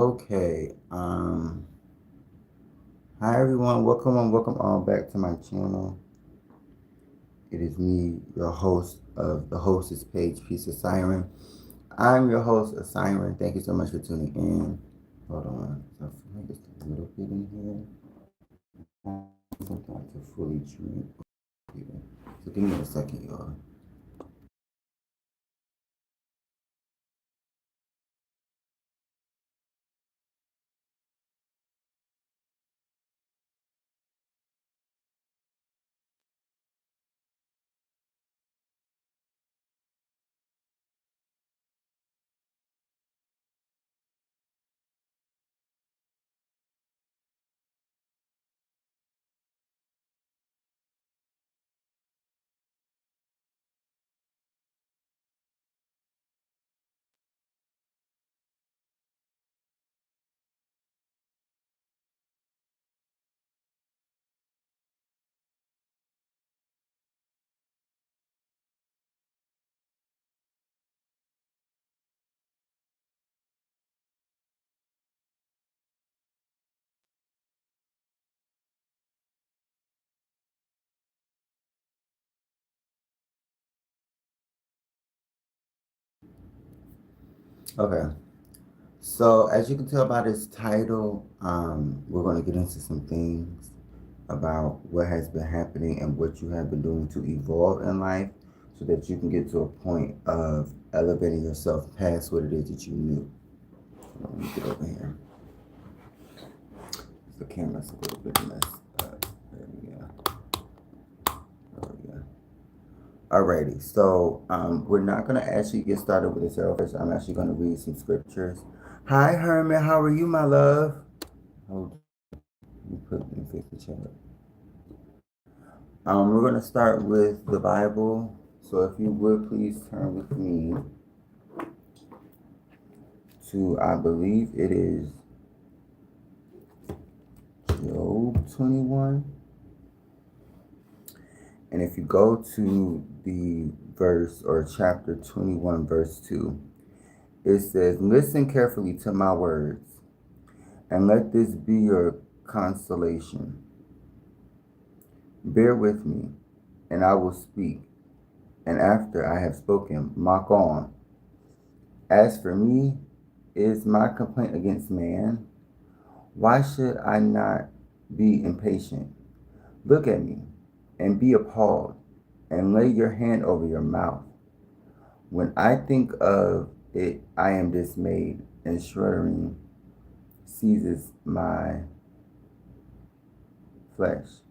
Okay. Hi everyone. Welcome all back to my channel. It is me, your host of the Hostess page, Piece of Siren. I'm your host, Asiyryň. Thank you so much for tuning in. Hold on. So I think it's a little bit in here. Something like to fully drink. So give me a second, y'all. Okay. So as you can tell by this title, we're going to get into some things about what has been happening and what you have been doing to evolve in life so that you can get to a point of elevating yourself past what it is that you knew. Let me get over here. The camera's a little bit messed up. There we go. There we go. Alrighty, so we're not going to actually get started with this first. I'm actually going to read some scriptures. Hi, Herman. How are you, my love? Hold. Let me put me fix the chat. We're going to start with the Bible. So if you would please turn with me to, I believe it is Job 21. And if you go to the verse or chapter 21, verse 2, it says, "Listen carefully to my words, and let this be your consolation. Bear with me, and I will speak. And after I have spoken, mock on. As for me, is my complaint against man? Why should I not be impatient? Look at me, and be appalled, and lay your hand over your mouth. When I think of it, I am dismayed, and shuddering seizes my flesh.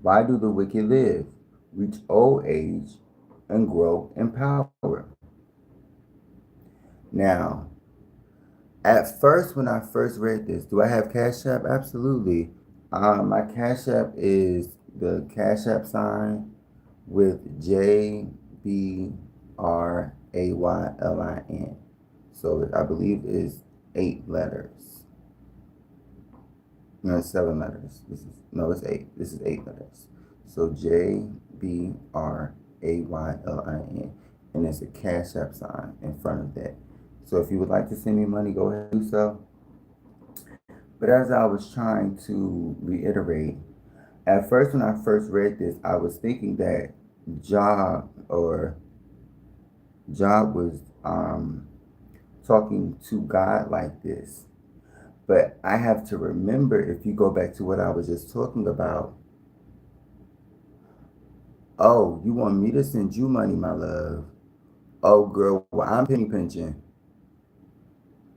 Why do the wicked live, reach old age, and grow in power?" Now, at first, when I first read this, do I have Cash App? Absolutely. My Cash App is the Cash App sign with JBRAYLIN. So I believe is 8 letters. No, it's 7 letters. It's 8. This is 8 letters. So JBRAYLIN, and there's a Cash App sign in front of that. So if you would like to send me money, go ahead and do so. But as I was trying to reiterate, at first when I first read this, I was thinking that Job was talking to God like this. But I have to remember, if you go back to what I was just talking about, oh, you want me to send you money, my love? Oh, girl, well, I'm penny pinching.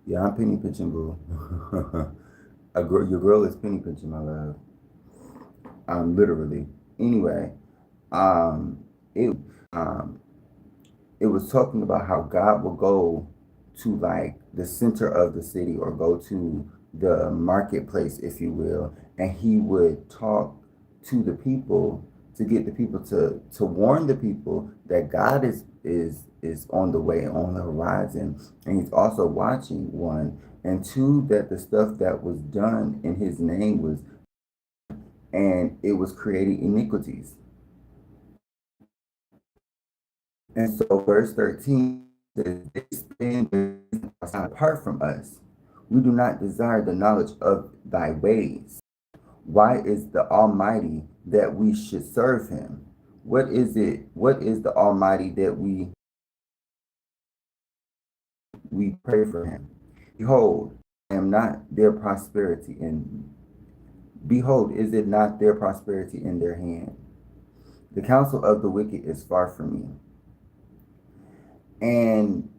Yeah, I'm penny pinching, boo. Your girl is penny pinching, my love. Literally. Anyway, um, it um, it was talking about how God will go to like the center of the city or go to the marketplace, if you will, and he would talk to the people to get the people to warn the people that God is on the way, on the horizon, and he's also watching, one, and two, that the stuff that was done in his name was, and it was creating iniquities. And so verse 13 says, "They spend apart from us. We do not desire the knowledge of thy ways. Why is the Almighty that we should serve him? What is it? What is the Almighty that we pray for him? Behold, I am not their prosperity in behold, is it not their prosperity in their hand? The counsel of the wicked is far from me. And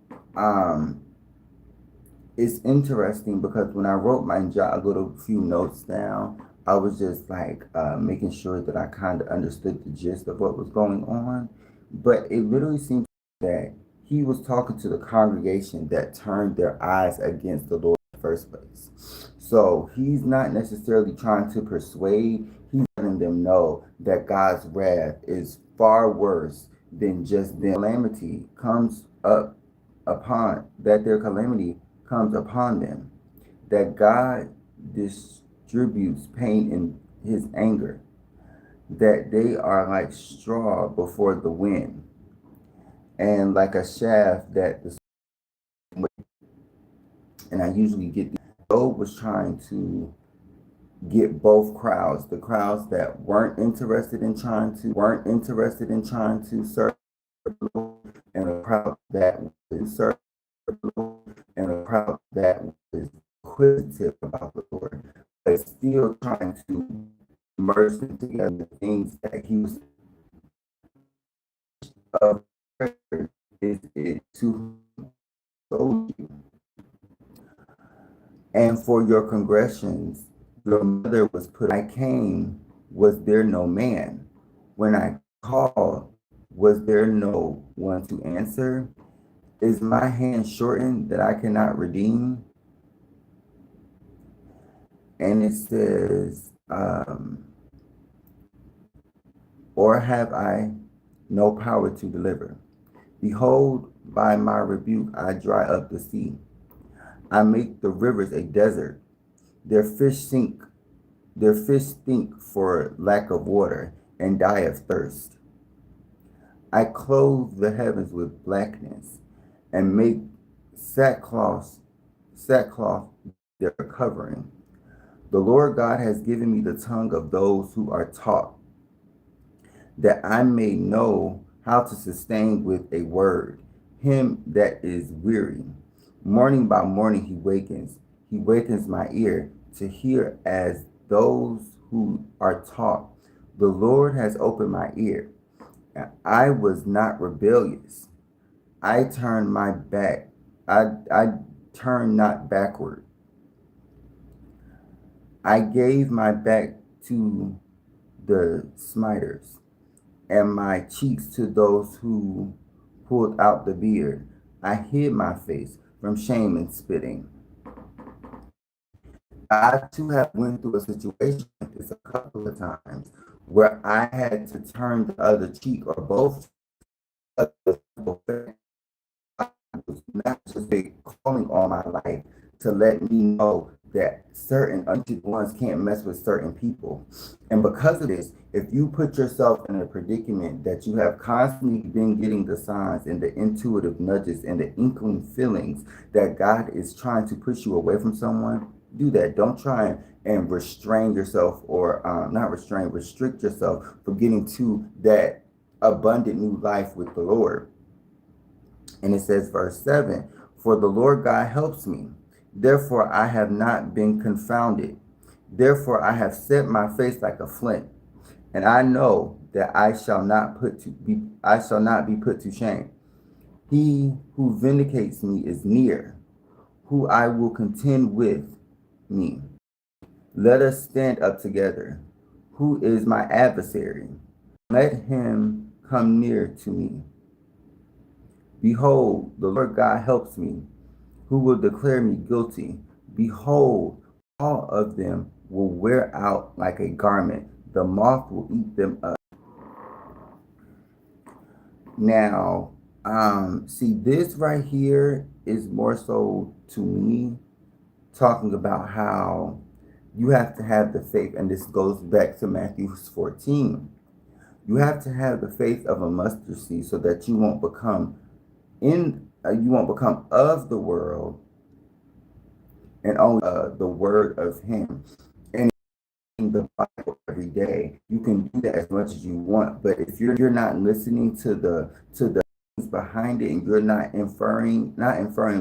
it's interesting because when I wrote my jot, little few notes down, I was just like making sure that I kind of understood the gist of what was going on. But it literally seems that he was talking to the congregation that turned their eyes against the Lord in the first place. So he's not necessarily trying to persuade, he's letting them know that God's wrath is far worse than just their calamity comes up upon, that their calamity comes upon them, that God distributes pain in his anger, that they are like straw before the wind, and like a shaft that the and I usually get the Job was trying to get both crowds, the crowds that weren't interested in trying to serve the Lord, and a crowd that was serve the Lord, and a crowd that was inquisitive about the Lord, but still trying to merge them together. The things that he was is it to show you. And for your transgressions, your mother was put. I came, was there no man? When I called, was there no one to answer? Is my hand shortened that I cannot redeem? And it says, or have I no power to deliver? Behold, by my rebuke I dry up the sea. I make the rivers a desert. Their fish stink for lack of water and die of thirst. I clothe the heavens with blackness and make sackcloth their covering. The Lord God has given me the tongue of those who are taught, that I may know how to sustain with a word him that is weary. Morning by morning he wakens my ear to hear as those who are taught. The Lord has opened my ear. I was not rebellious. I turned my back. I turned not backward. I gave my back to the smiters, and my cheeks to those who pulled out the beard. I hid my face from shame and spitting. I too have went through a situation like this a couple of times where I had to turn the other cheek or both. Was not just a calling on my life to let me know that certain anointed ones can't mess with certain people. And because of this, if you put yourself in a predicament that you have constantly been getting the signs and the intuitive nudges and the inkling feelings that God is trying to push you away from someone, do that. Don't try and restrain yourself or not restrain, restrict yourself from getting to that abundant new life with the Lord. And it says, verse 7, for the Lord God helps me. Therefore I have not been confounded. Therefore I have set my face like a flint, and I know that I shall not be put to shame. He who vindicates me is near, who I will contend with me. Let us stand up together. Who is my adversary? Let him come near to me. Behold, the Lord God helps me. Who will declare me guilty? Behold, all of them will wear out like a garment. The moth will eat them up. Now, see, this right here is more so to me talking about how you have to have the faith, and this goes back to Matthew 14. You have to have the faith of a mustard seed so that you won't become of the world, and only the word of him. And in the Bible every day, you can do that as much as you want. But if you're not listening to the things behind it, and you're not inferring,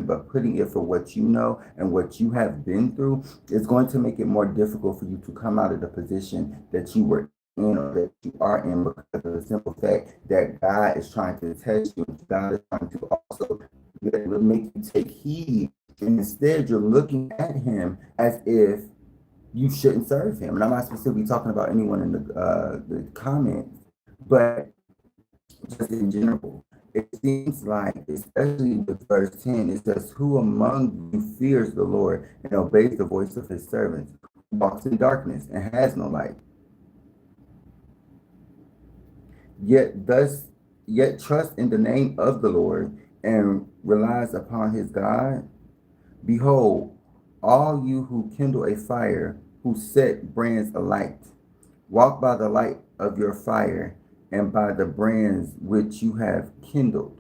but putting it for what you know and what you have been through, it's going to make it more difficult for you to come out of the position that you were in or that you are in, because of the simple fact that God is trying to test you. God is trying to also make you take heed. And instead, you're looking at him as if you shouldn't serve him. And I'm not specifically talking about anyone in the comments, but just in general. It seems like, especially with verse 10, it says, "Who among you fears the Lord and obeys the voice of his servants, walks in darkness and has no light, yet thus yet trust in the name of the Lord and relies upon his God? Behold, all you who kindle a fire, who set brands alight, walk by the light of your fire and by the brands which you have kindled.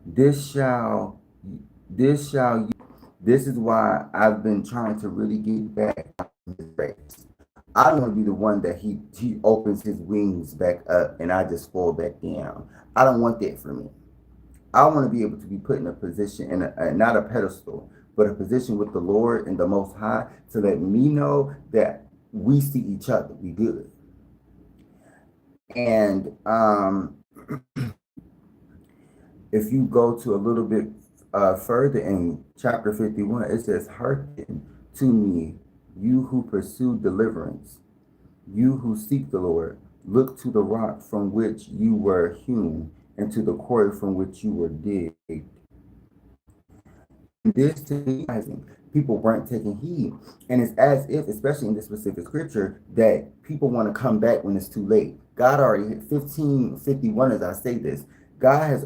This shall, this shall you. This is why I've been trying to really get back on his race. I don't want to be the one that he opens his wings back up and I just fall back down. I don't want that for me. I want to be able to be put in a position, in not a pedestal, but a position with the Lord and the Most High, to let me know that we see each other, we good. And if you go to a little bit further in chapter 51, it says, "Hearken to me, you who pursue deliverance, you who seek the Lord. Look to the rock from which you were hewn, and to the quarry from which you were digged." This to me, people weren't taking heed. And it's as if, especially in this specific scripture, that people want to come back when it's too late. God already hit 1551 as I say this. God has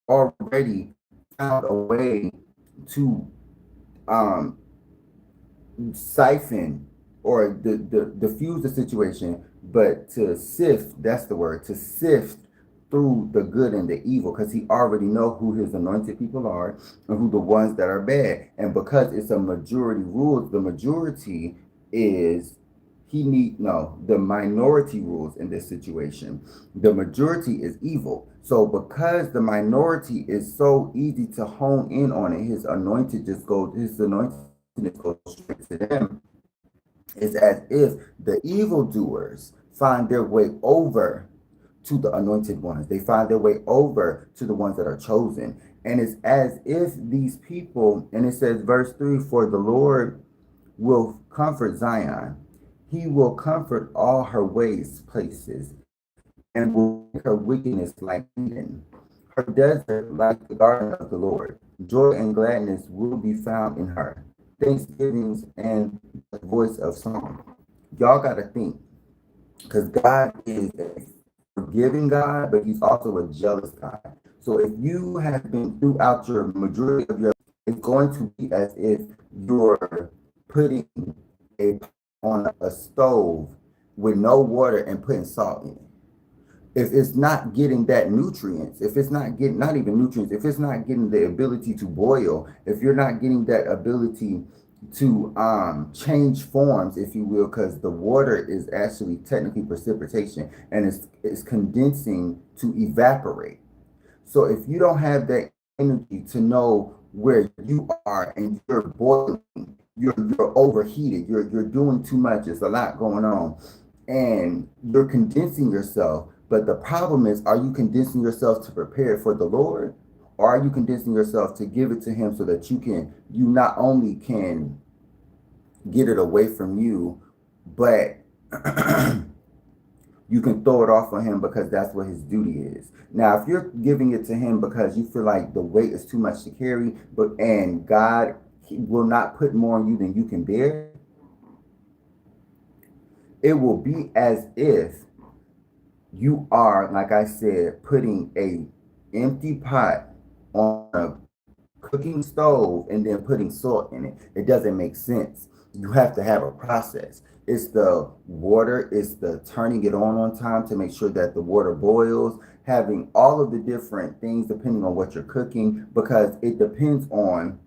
already found a way to um, siphon or diffuse the situation, but to sift, that's the word, to sift through the good and the evil, because he already know who his anointed people are and who the ones that are bad. And because it's a majority rule, the majority is the minority rules in this situation. The majority is evil. So because the minority is so easy to hone in on it, his anointing just goes straight to them. It's as if the evildoers find their way over to the anointed ones. They find their way over to the ones that are chosen. And it's as if these people, and it says, verse 3, "For the Lord will comfort Zion. He will comfort all her waste places, and will make her wickedness like Eden, her desert like the garden of the Lord. Joy and gladness will be found in her, thanksgivings and the voice of song." Y'all got to think, because God is a forgiving God, but he's also a jealous God. So if you have been throughout your majority of your, it's going to be as if you're putting a on a stove with no water and putting salt in it. If it's not getting that nutrients, if it's not getting, not even nutrients, if it's not getting the ability to boil, if you're not getting that ability to change forms, if you will, because the water is actually technically precipitation, and it's condensing to evaporate. So if you don't have that energy to know where you are and you're boiling, you're overheated, you're doing too much, there's a lot going on, and you're condensing yourself. But the problem is, are you condensing yourself to prepare for the Lord? Or are you condensing yourself to give it to him so that you not only can get it away from you, but you can throw it off on him because that's what his duty is. Now, if you're giving it to him because you feel like the weight is too much to carry, and God will not put more on you than you can bear, it will be as if you are, like I said, putting a empty pot on a cooking stove and then putting salt in it. It doesn't make sense. You have to have a process. It's the water, it's the turning it on time to make sure that the water boils, having all of the different things depending on what you're cooking, because it depends on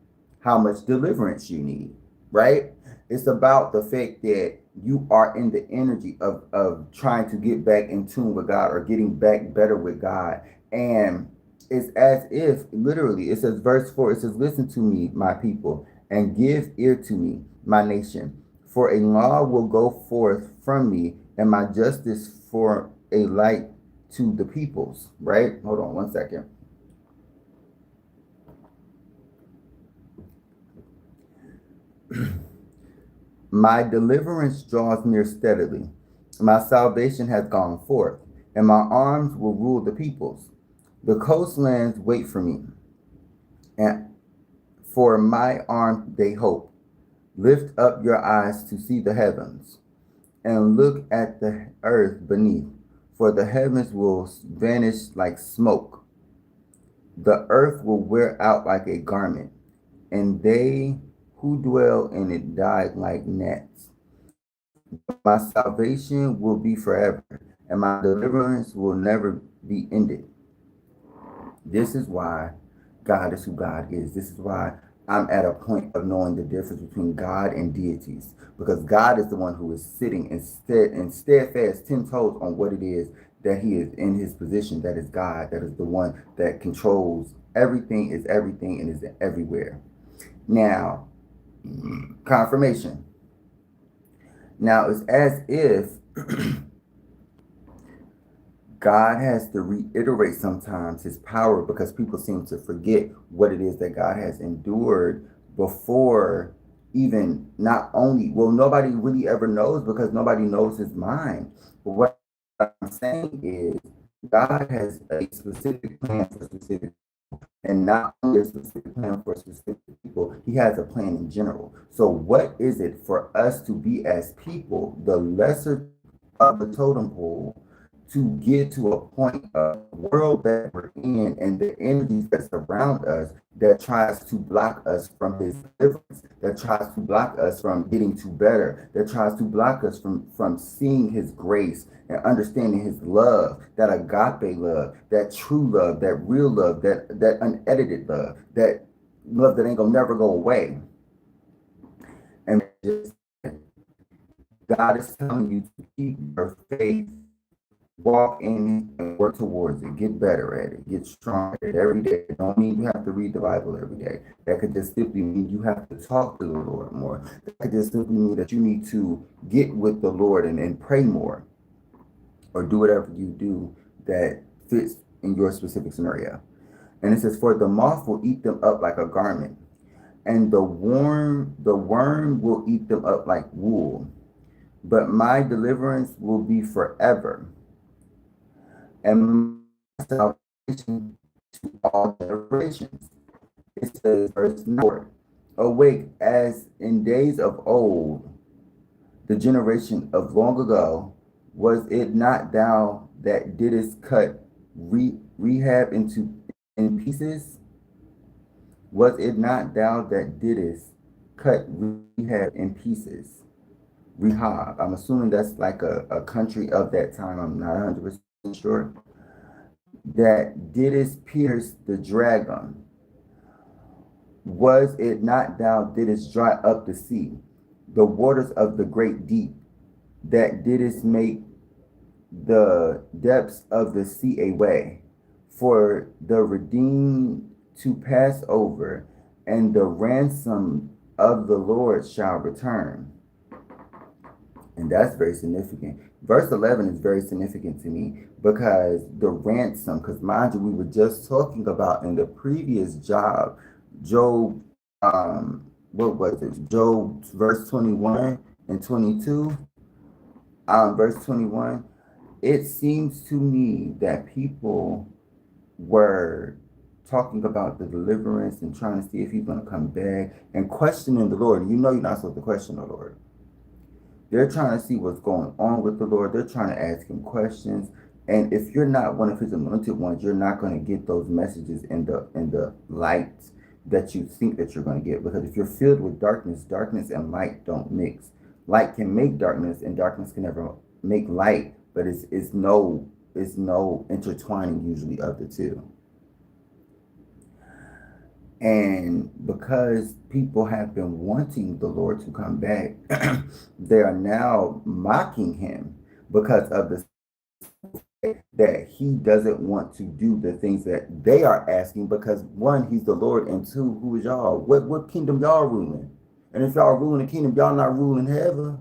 how much deliverance you need, right? It's about the fact that you are in the energy of trying to get back in tune with God or getting back better with God. And it's as if literally it says, verse 4, it says, listen to me, my people, and give ear to me, my nation. For a law will go forth from me, and my justice for a light to the peoples. Right? Hold on one second. My deliverance draws near steadily. My salvation has gone forth, and my arms will rule the peoples. The coastlands wait for me, and for my arm they hope. Lift up your eyes to see the heavens, and look at the earth beneath, for the heavens will vanish like smoke. The earth will wear out like a garment, and they who dwell in it die like gnats. My salvation will be forever, and my deliverance will never be ended. This is why God is who God is. This is why I'm at a point of knowing the difference between God and deities. Because God is the one who is sitting instead and steadfast 10 toes on what it is that he is in his position. That is God. That is the one that controls everything, is everything, and is everywhere. Now, confirmation. Now, it's as if God has to reiterate sometimes his power because people seem to forget what it is that God has endured before even not only, well, nobody really ever knows because nobody knows his mind. But what I'm saying is God has a specific plan for specific, and not only a specific plan for specific people, he has a plan in general. So what is it for us to be as people, the lesser of the totem pole, to get to a point of the world that we're in and the energies that surround us that tries to block us from his deliverance, that tries to block us from getting to better, that tries to block us from seeing his grace and understanding his love, that agape love, that true love, that real love, that unedited love, that love that ain't gonna never go away. And just God is telling you to keep your faith, walk in it and work towards it. Get better at it. Get stronger at it every day. It don't mean you have to read the Bible every day. That could just simply mean you have to talk to the Lord more. That could just simply mean that you need to get with the Lord and pray more, or do whatever you do that fits in your specific scenario. And it says, for the moth will eat them up like a garment, and the worm will eat them up like wool. But my deliverance will be forever, and my salvation to all generations. It says, verse 4, awake as in days of old, the generation of long ago. Was it not thou that didst cut Rehab in pieces? Was it not thou that didst cut Rehab in pieces? Rehab. I'm assuming that's like a country of that time. I'm not 100% sure. That didst pierce the dragon. Was it not thou didst dry up the sea, the waters of the great deep, that didst make the depths of the sea a way, for the redeemed to pass over, and the ransom of the Lord shall return. And that's very significant. Verse 11 is very significant to me because the ransom, because mind you, we were just talking about in the previous Job, what was it? Job verse 21 and 22. Verse 21, it seems to me that people were talking about the deliverance and trying to see if he's going to come back and questioning the Lord. You know you're not supposed to question the Lord. They're trying to see what's going on with the Lord. They're trying to ask him questions. And if you're not one of his anointed ones, you're not going to get those messages in the light that you think that you're going to get. Because if you're filled with darkness, darkness and light don't mix. Light can make darkness, and darkness can never make light. But it's no intertwining usually of the two. And because people have been wanting the Lord to come back, they are now mocking him because of the that he doesn't want to do the things that they are asking because one, he's the Lord, and two, who is y'all? What kingdom y'all ruling? And if y'all ruling the kingdom, y'all not ruling heaven.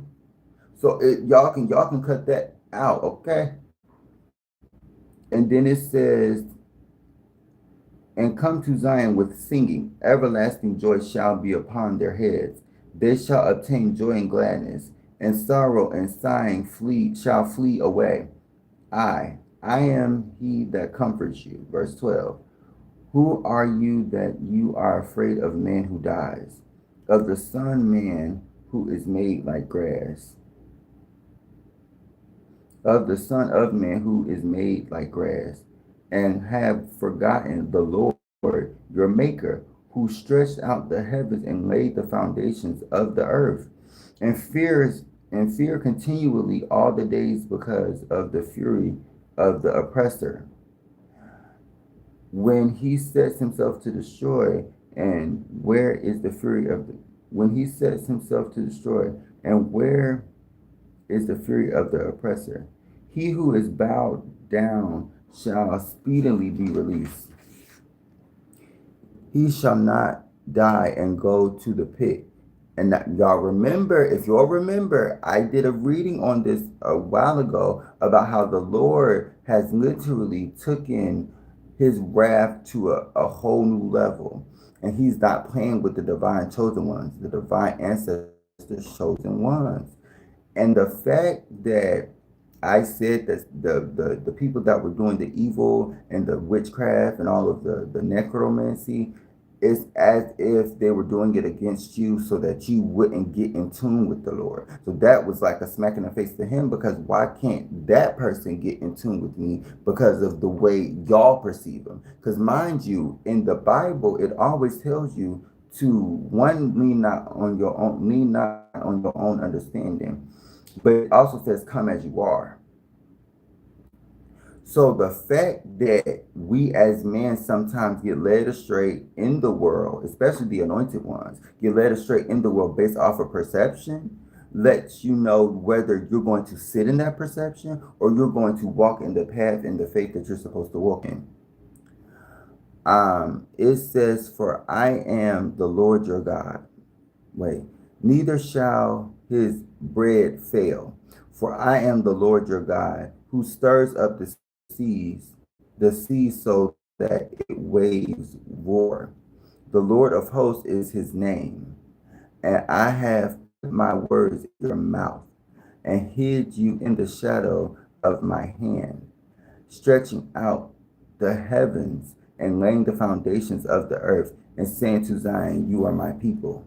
So y'all can cut that out, okay? And then it says, and come to Zion with singing, everlasting joy shall be upon their heads. They shall obtain joy and gladness, and sorrow and sighing flee away. I am he that comforts you. Verse 12. Who are you that you are afraid of man who dies, of the son man who is made like grass, of the son of man who is made like grass, and have forgotten the Lord your maker, who stretched out the heavens and laid the foundations of the earth, and fear continually all the days because of the fury of the oppressor, when he sets himself to destroy. And where is the fury of the when he sets himself to destroy, and where is the fury of the oppressor? He who is bowed down shall speedily be released. He shall not die and go to the pit. And that, y'all remember, if y'all remember, I did a reading on this a while ago about how the Lord has literally taken his wrath to a whole new level. And he's not playing with the divine chosen ones, the divine ancestors chosen ones. And the fact that I said that the people that were doing the evil and the witchcraft and all of the necromancy, it's as if they were doing it against you so that you wouldn't get in tune with the Lord. So that was like a smack in the face to him, because why can't that person get in tune with me because of the way y'all perceive him? Because mind you, in the Bible, it always tells you to one, lean not on your own understanding, but it also says come as you are. So the fact that we as men sometimes get led astray in the world, especially the anointed ones, get led astray in the world based off of perception, lets you know whether you're going to sit in that perception or you're going to walk in the path and the faith that you're supposed to walk in. It says, "For I am the Lord your God." Wait, neither shall his bread fail. For I am the Lord your God, who stirs up seas, the seas so that it waves roar. The Lord of hosts is his name. And I have put my words in your mouth and hid you in the shadow of my hand, stretching out the heavens and laying the foundations of the earth, and saying to Zion, you are my people.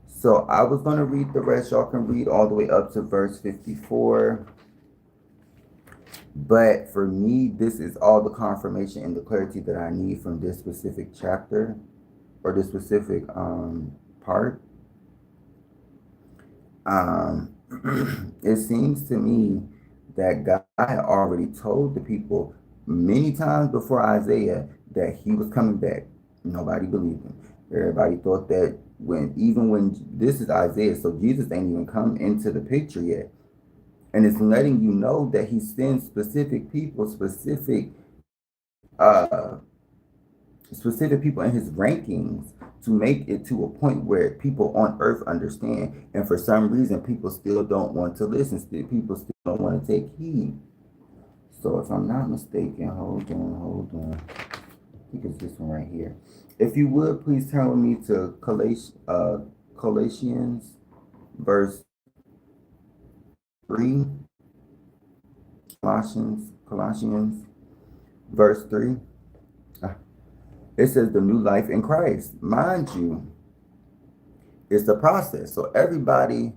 So I was going to read the rest. Y'all can read all the way up to verse 54. But for me, this is all the confirmation and the clarity that I need from this specific chapter or this specific part. It seems to me that God had already told the people many times before Isaiah that he was coming back. Nobody believed him. Everybody thought that even when this is Isaiah, so Jesus ain't even come into the picture yet. And it's letting you know that he sends specific people, uh, specific people in his rankings to make it to a point where people on earth understand. And for some reason, people still don't want to listen. People still don't want to take heed. So if I'm not mistaken, hold on. I think it's this one right here. If you would, please turn with me to Colossians verse 3. Colossians verse 3. It says the new life in Christ. Mind you, it's a process. So everybody,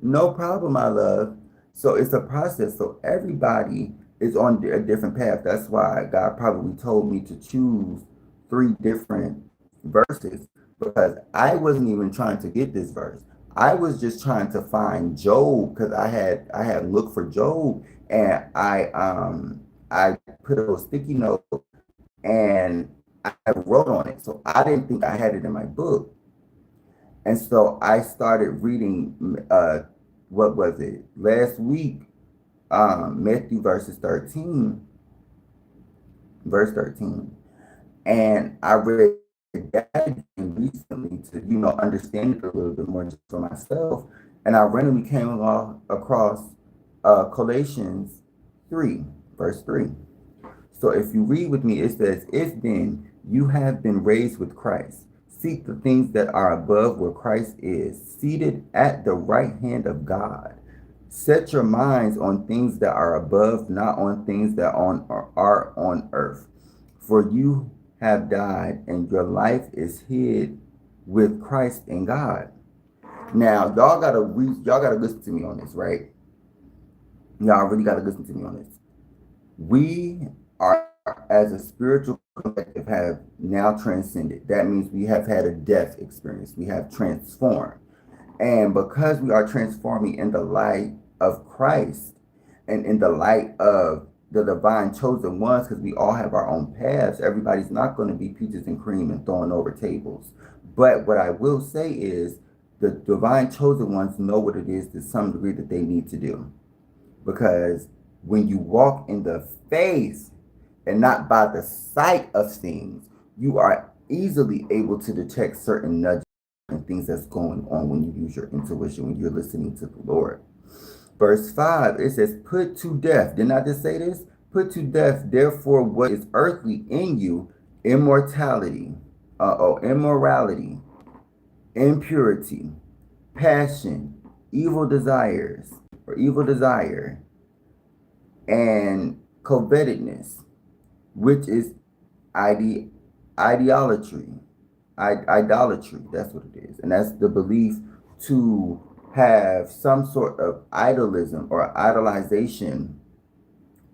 no problem, my love. So it's a process. So everybody is on a different path. That's why God probably told me to choose 3 different verses, because I wasn't even trying to get this verse. I was just trying to find Job, because I had looked for Job, and I put a little sticky note, and I wrote on it. So I didn't think I had it in my book. And so I started reading, what was it, last week, Matthew verse 13. And I read that again recently to, understand it a little bit more just for myself. And I randomly came across Colossians 3, verse 3. So if you read with me, it says, if then you have been raised with Christ, seek the things that are above where Christ is, seated at the right hand of God. Set your minds on things that are above, not on things that are on earth. For you have died, and your life is hid with Christ in God. Now, y'all gotta listen to me on this, right? Y'all really gotta listen to me on this. We are, as a spiritual collective, have now transcended. That means we have had a death experience. We have transformed. And because we are transforming in the light of Christ and in the light of the divine chosen ones, because we all have our own paths, everybody's not going to be peaches and cream and throwing over tables. But what I will say is the divine chosen ones know what it is to some degree that they need to do. Because when you walk in the faith and not by the sight of things, you are easily able to detect certain nudges and things that's going on when you use your intuition, when you're listening to the Lord. Verse 5, it says, put to death. Didn't I just say this? Put to death, therefore, what is earthly in you, immorality, impurity, passion, evil desire, and covetousness, which is idolatry. Idolatry, that's what it is. And that's the belief to have some sort of idolism or idolization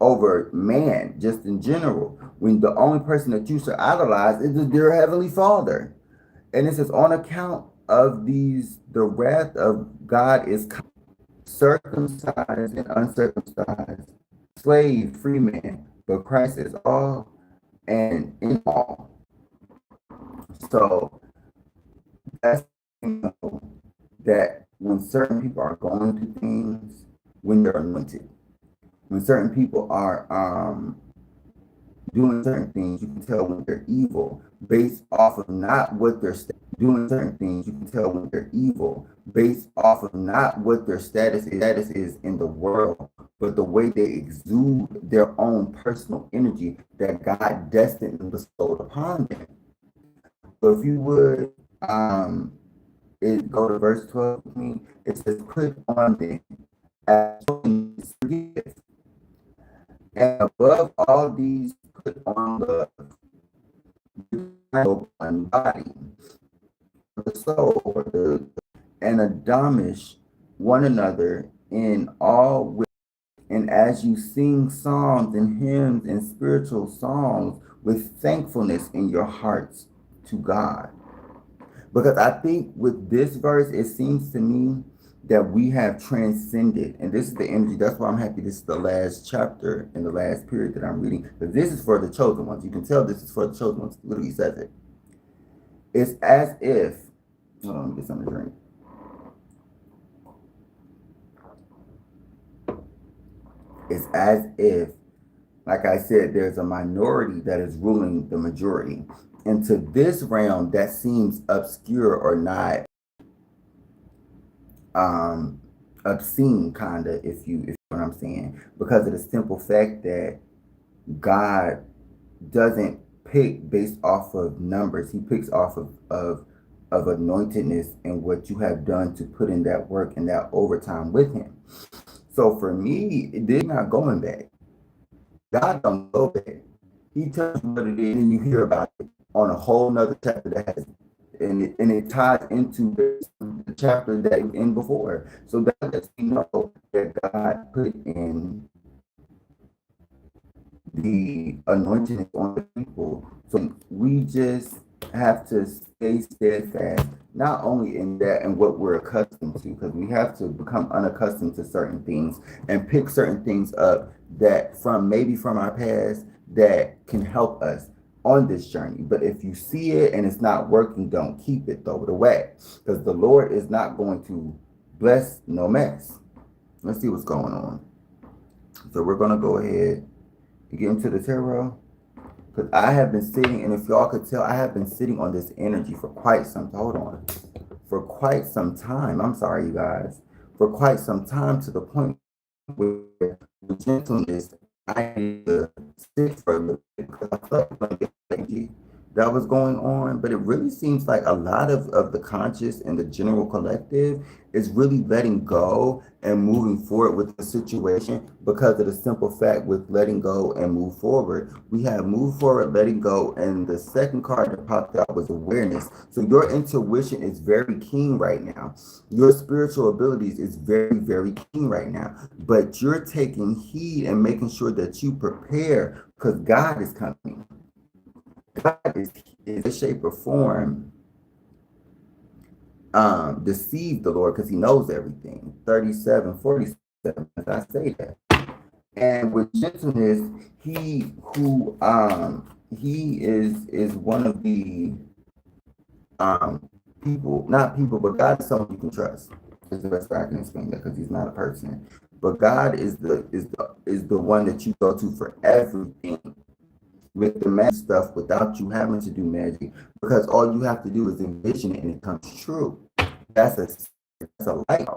over man, just in general, when the only person that you should idolize is the dear Heavenly Father. And it says, on account of these, the wrath of God is circumcised and uncircumcised, slave, free man, but Christ is all and in all. So that's, that when certain people are going through things, when they're anointed, when certain people are doing certain things, you can tell when they're evil based off of not what they're doing certain things. You can tell when they're evil based off of not what their status is in the world, but the way they exude their own personal energy that God destined and bestowed upon them. So if you would go to verse 12 with me, it says, put on them as forgive. And above all these, put on love, one body, the soul, and admonish one another in all ways. And as you sing psalms and hymns and spiritual songs with thankfulness in your hearts to God. Because I think with this verse, it seems to me that we have transcended, and this is the energy. That's why I'm happy this is the last chapter in the last period that I'm reading, because this is for the chosen ones. You can tell this is for the chosen ones. Literally says it. It's as if, hold on, let me get something to drink. It's as if, like I said, there's a minority that is ruling the majority. And to this realm, that seems obscure or not obscene, kind of, if you know what I'm saying, because of the simple fact that God doesn't pick based off of numbers. He picks off of anointedness and what you have done to put in that work and that overtime with him. So for me, they're not going back. God don't go back. He tells you what it is, and you hear about it on a whole nother chapter that has, and it ties into the chapter that was in before. So that lets me know that God put in the anointing on the people. So we just have to stay steadfast, not only in that and what we're accustomed to, because we have to become unaccustomed to certain things and pick certain things up that maybe from our past that can help us. on this journey. But if you see it and it's not working, don't keep it. Throw it away. Because the Lord is not going to bless no mess. Let's see what's going on. So we're going to go ahead and get into the tarot. Because I have been sitting, and if y'all could tell, I have been sitting on this energy for quite some, hold on, for quite some time. I'm sorry, you guys. For quite some time, to the point where the gentleness, I need to sit for a little bit because I felt like the energy that was going on. But it really seems like a lot of the conscious and the general collective is really letting go and moving forward with the situation because of the simple fact with letting go and move forward. We have move forward, letting go, and the second card that popped out was awareness. So your intuition is very keen right now. Your spiritual abilities is very, very keen right now. But you're taking heed and making sure that you prepare because God is coming. God is in a shape or form deceive the Lord because he knows everything. 37:47, as I say that. And with gentleness, he is one of the people, not people, but God is someone you can trust. Is the best way I can explain that because he's not a person. But God is the one that you go to for everything. With the magic stuff without you having to do magic, because all you have to do is envision it and it comes true. That's a light.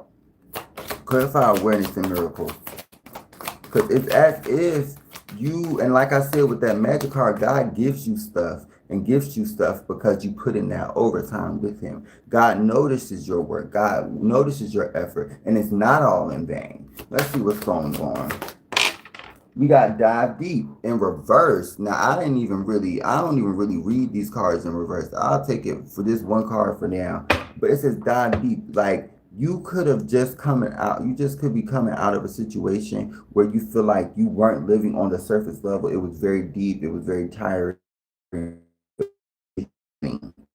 Clarify awareness and miracles. Because it's as if you, and like I said with that magic card, God gives you stuff and gives you stuff because you put in that overtime with him. God notices your work. God notices your effort, and it's not all in vain. Let's see what's going on. We got dive deep in reverse. Now, I don't even really read these cards in reverse. I'll take it for this one card for now. But it says dive deep. Like you could have just you just could be coming out of a situation where you feel like you weren't living on the surface level. It was very deep. It was very tiring,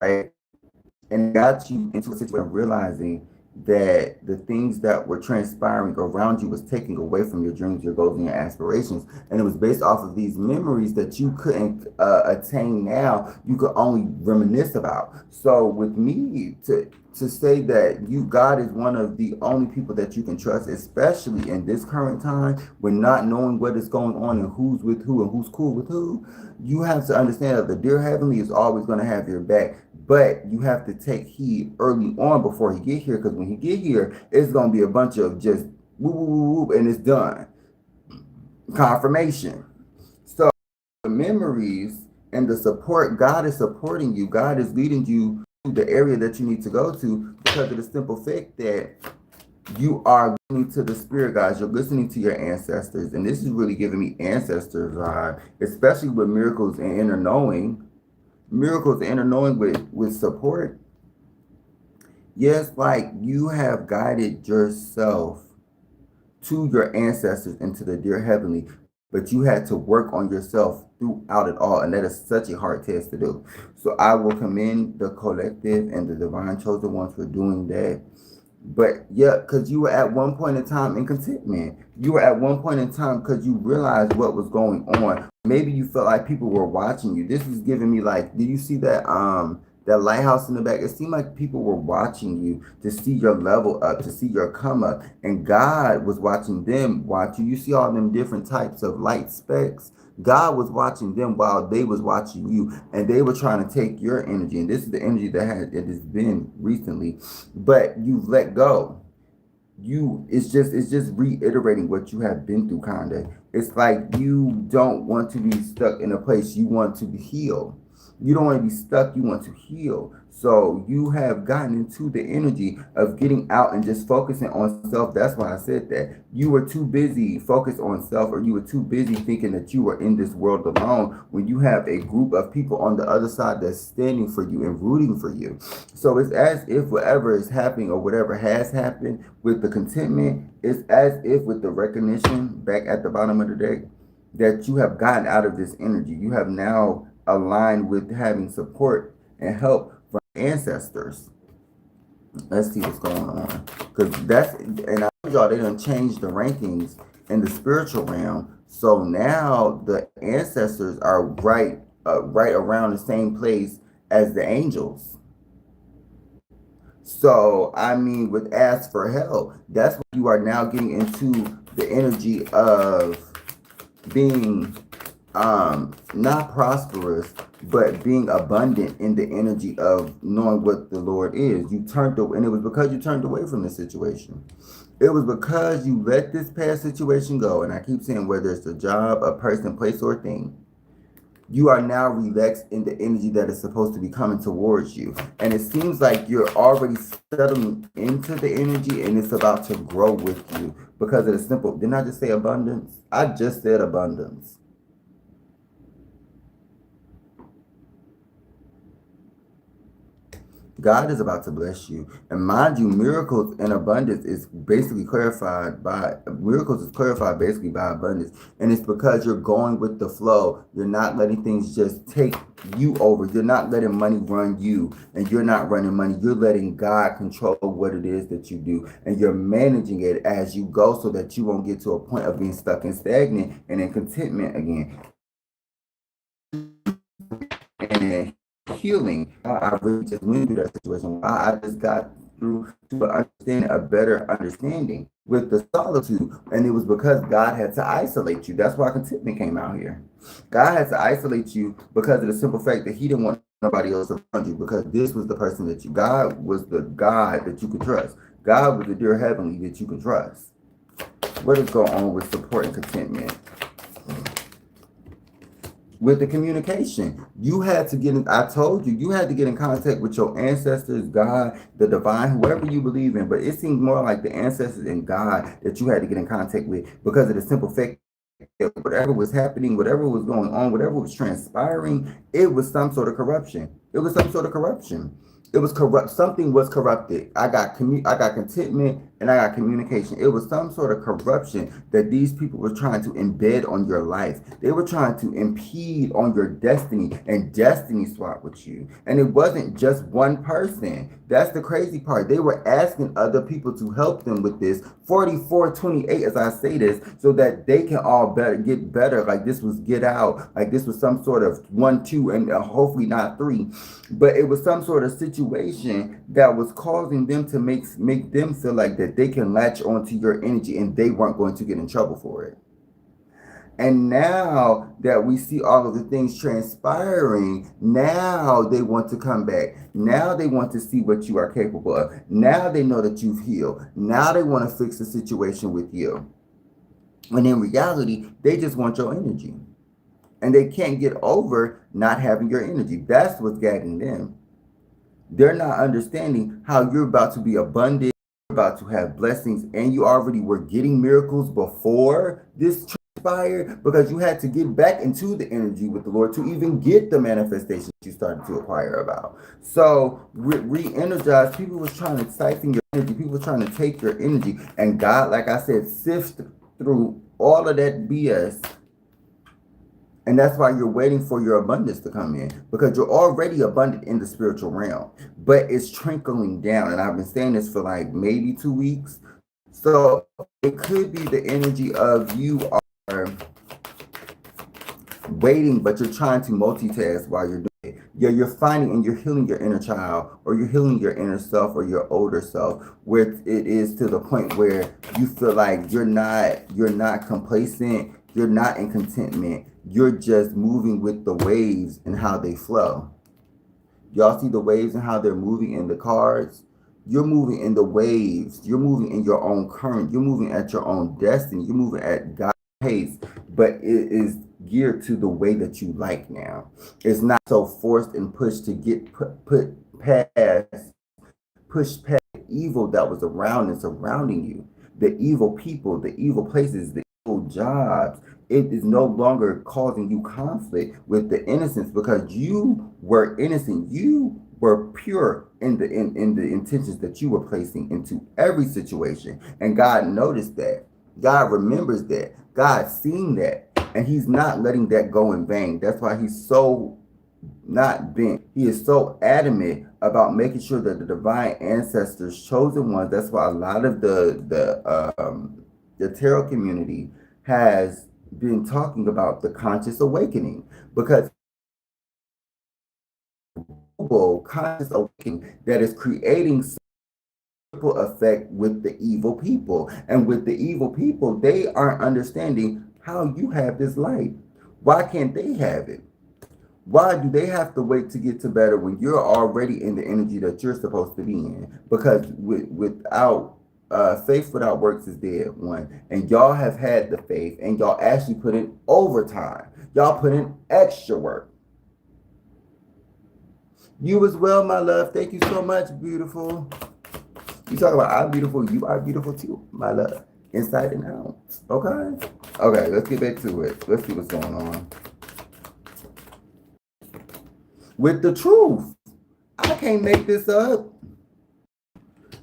right? And it got you into a situation realizing that the things that were transpiring around you was taking away from your dreams, your goals, and your aspirations. And it was based off of these memories that you couldn't attain now, you could only reminisce about. So with me, to say that God is one of the only people that you can trust, especially in this current time, when not knowing what is going on and who's with who and who's cool with who, you have to understand that the dear heavenly is always going to have your back. But you have to take heed early on before he get here, because when he get here, it's going to be a bunch of just whoop, whoop, whoop, and it's done. Confirmation. So the memories and the support, God is supporting you. God is leading you to the area that you need to go to because of the simple fact that you are listening to the spirit guides. You're listening to your ancestors. And this is really giving me ancestors vibe, especially with miracles and inner knowing. Miracles and inner knowing with support. Yes, like you have guided yourself to your ancestors and to the dear heavenly, but you had to work on yourself throughout it all, and that is such a hard task to do. So I will commend the collective and the divine chosen ones for doing that. But yeah, because you were at one point in time in contentment. You were at one point in time because you realized what was going on. Maybe you felt like people were watching you. This is giving me like, do you see that that lighthouse in the back? It seemed like people were watching you to see your level up, to see your come up. And God was watching them watch you. You see all them different types of light specks. God was watching them while they was watching you, and they were trying to take your energy. And this is the energy that has been recently, but you've let go. It's just reiterating what you have been through, kinda. It's like you don't want to be stuck in a place. You want to heal. You don't want to be stuck. You want to heal. So you have gotten into the energy of getting out and just focusing on self. That's why I said that. You were too busy focused on self, or you were too busy thinking that you were in this world alone when you have a group of people on the other side that's standing for you and rooting for you. So it's as if whatever is happening or whatever has happened with the contentment, it's as if with the recognition back at the bottom of the deck that you have gotten out of this energy. You have now aligned with having support and help from ancestors. Let's see what's going on, because and I told y'all they done changed the rankings in the spiritual realm. So now the ancestors are right right around the same place as the angels. So, I mean, with ask for help, that's what you are now getting into the energy of being not prosperous, but being abundant in the energy of knowing what the Lord is. You turned away, and it was because you turned away from the situation. It was because you let this past situation go. And I keep saying, whether it's a job, a person, place, or thing, you are now relaxed in the energy that is supposed to be coming towards you. And it seems like you're already settling into the energy and it's about to grow with you because of the simple. Didn't I just say abundance? I just said abundance. God is about to bless you. And mind you, miracles and abundance is basically clarified by miracles is clarified basically by abundance. And it's because you're going with the flow. You're not letting things just take you over. You're not letting money run you, and you're not running money. You're letting God control what it is that you do. And you're managing it as you go so that you won't get to a point of being stuck and stagnant and in contentment again. And healing. I really just went through that situation. I just got through to understand a better understanding with the solitude. And it was because God had to isolate you. That's why contentment came out here. God had to isolate you because of the simple fact that He didn't want nobody else around you, because this was the person that you, God was the God that you could trust. God was the dear heavenly that you could trust. What is going on with support and contentment? With the communication, you had to get in, I told you, you had to get in contact with your ancestors, God, the divine, whoever you believe in. But it seems more like the ancestors and God that you had to get in contact with, because of the simple fact that whatever was happening, whatever was going on, whatever was transpiring, it was some sort of corruption. It was some sort of corruption. It was corrupt. Something was corrupted. I got contentment and I got communication. It was some sort of corruption that these people were trying to embed on your life. They were trying to impede on your destiny and destiny swap with you. And it wasn't just one person. That's the crazy part. They were asking other people to help them with this 4428, as I say this, so that they can all get better. Like this was Get Out. Like this was some sort of 1, 2, and hopefully not 3. But it was some sort of situation that was causing them to make them feel like that they can latch onto your energy and they weren't going to get in trouble for it. And now that we see all of the things transpiring, now they want to come back. Now they want to see what you are capable of. Now they know that you've healed. Now they want to fix the situation with you. When in reality, they just want your energy. And they can't get over not having your energy. That's what's gagging them. They're not understanding how you're about to be abundant, you're about to have blessings, and you already were getting miracles before this transpired, because you had to get back into the energy with the Lord to even get the manifestation you started to acquire about. So re-energize. People was trying to siphon your energy. People were trying to take your energy. And God, like I said, sift through all of that BS. And that's why you're waiting for your abundance to come in, because you're already abundant in the spiritual realm, but it's trickling down. And I've been saying this for like maybe 2 weeks. So it could be the energy of you are waiting, but you're trying to multitask while you're doing it. Yeah, you're finding and you're healing your inner child, or you're healing your inner self or your older self, where it is to the point where you feel like you're not complacent, you're not in contentment. You're just moving with the waves and how they flow. Y'all see the waves and how they're moving in the cards? You're moving in the waves. You're moving in your own current. You're moving at your own destiny. You're moving at God's pace, but it is geared to the way that you like now. It's not so forced and pushed to get pushed past the evil that was around and surrounding you, the evil people, the evil places, the evil jobs. It is no longer causing you conflict with the innocence, because you were innocent. You were pure in the intentions that you were placing into every situation. And God noticed that. God remembers that. God's seen that. And He's not letting that go in vain. That's why He's so not bent. He is so adamant about making sure that the divine ancestors, chosen ones. That's why a lot of the tarot community has been talking about the conscious awakening, because global conscious awakening that is creating ripple effect with the evil people. And with the evil people, they aren't understanding how you have this light. Why can't they have it? Why do they have to wait to get to better when you're already in the energy that you're supposed to be in? Because without faith without works is dead one. And y'all have had the faith and y'all actually put in overtime. Y'all put in extra work. You as well, my love. Thank you so much, beautiful. You talk about I'm beautiful, you are beautiful too, my love. Inside and out. Okay? Okay, let's get back to it. Let's see what's going on. With the truth. I can't make this up.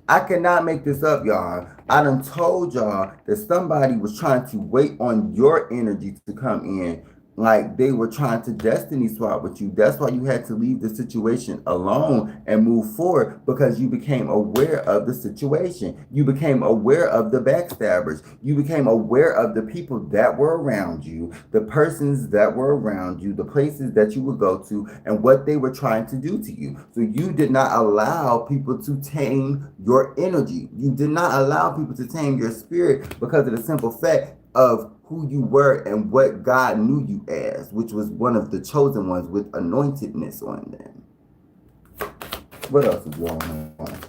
I cannot make this up, y'all. I done told y'all that somebody was trying to wait on your energy to come in. Like they were trying to destiny swap with you. That's why you had to leave the situation alone and move forward, because you became aware of the situation. You became aware of the backstabbers. You became aware of the people that were around you, the persons that were around you, the places that you would go to, and what they were trying to do to you. So you did not allow people to tame your energy. You did not allow people to tame your spirit because of the simple fact of who you were and what God knew you as, which was one of the chosen ones with anointedness on them. What else is going on?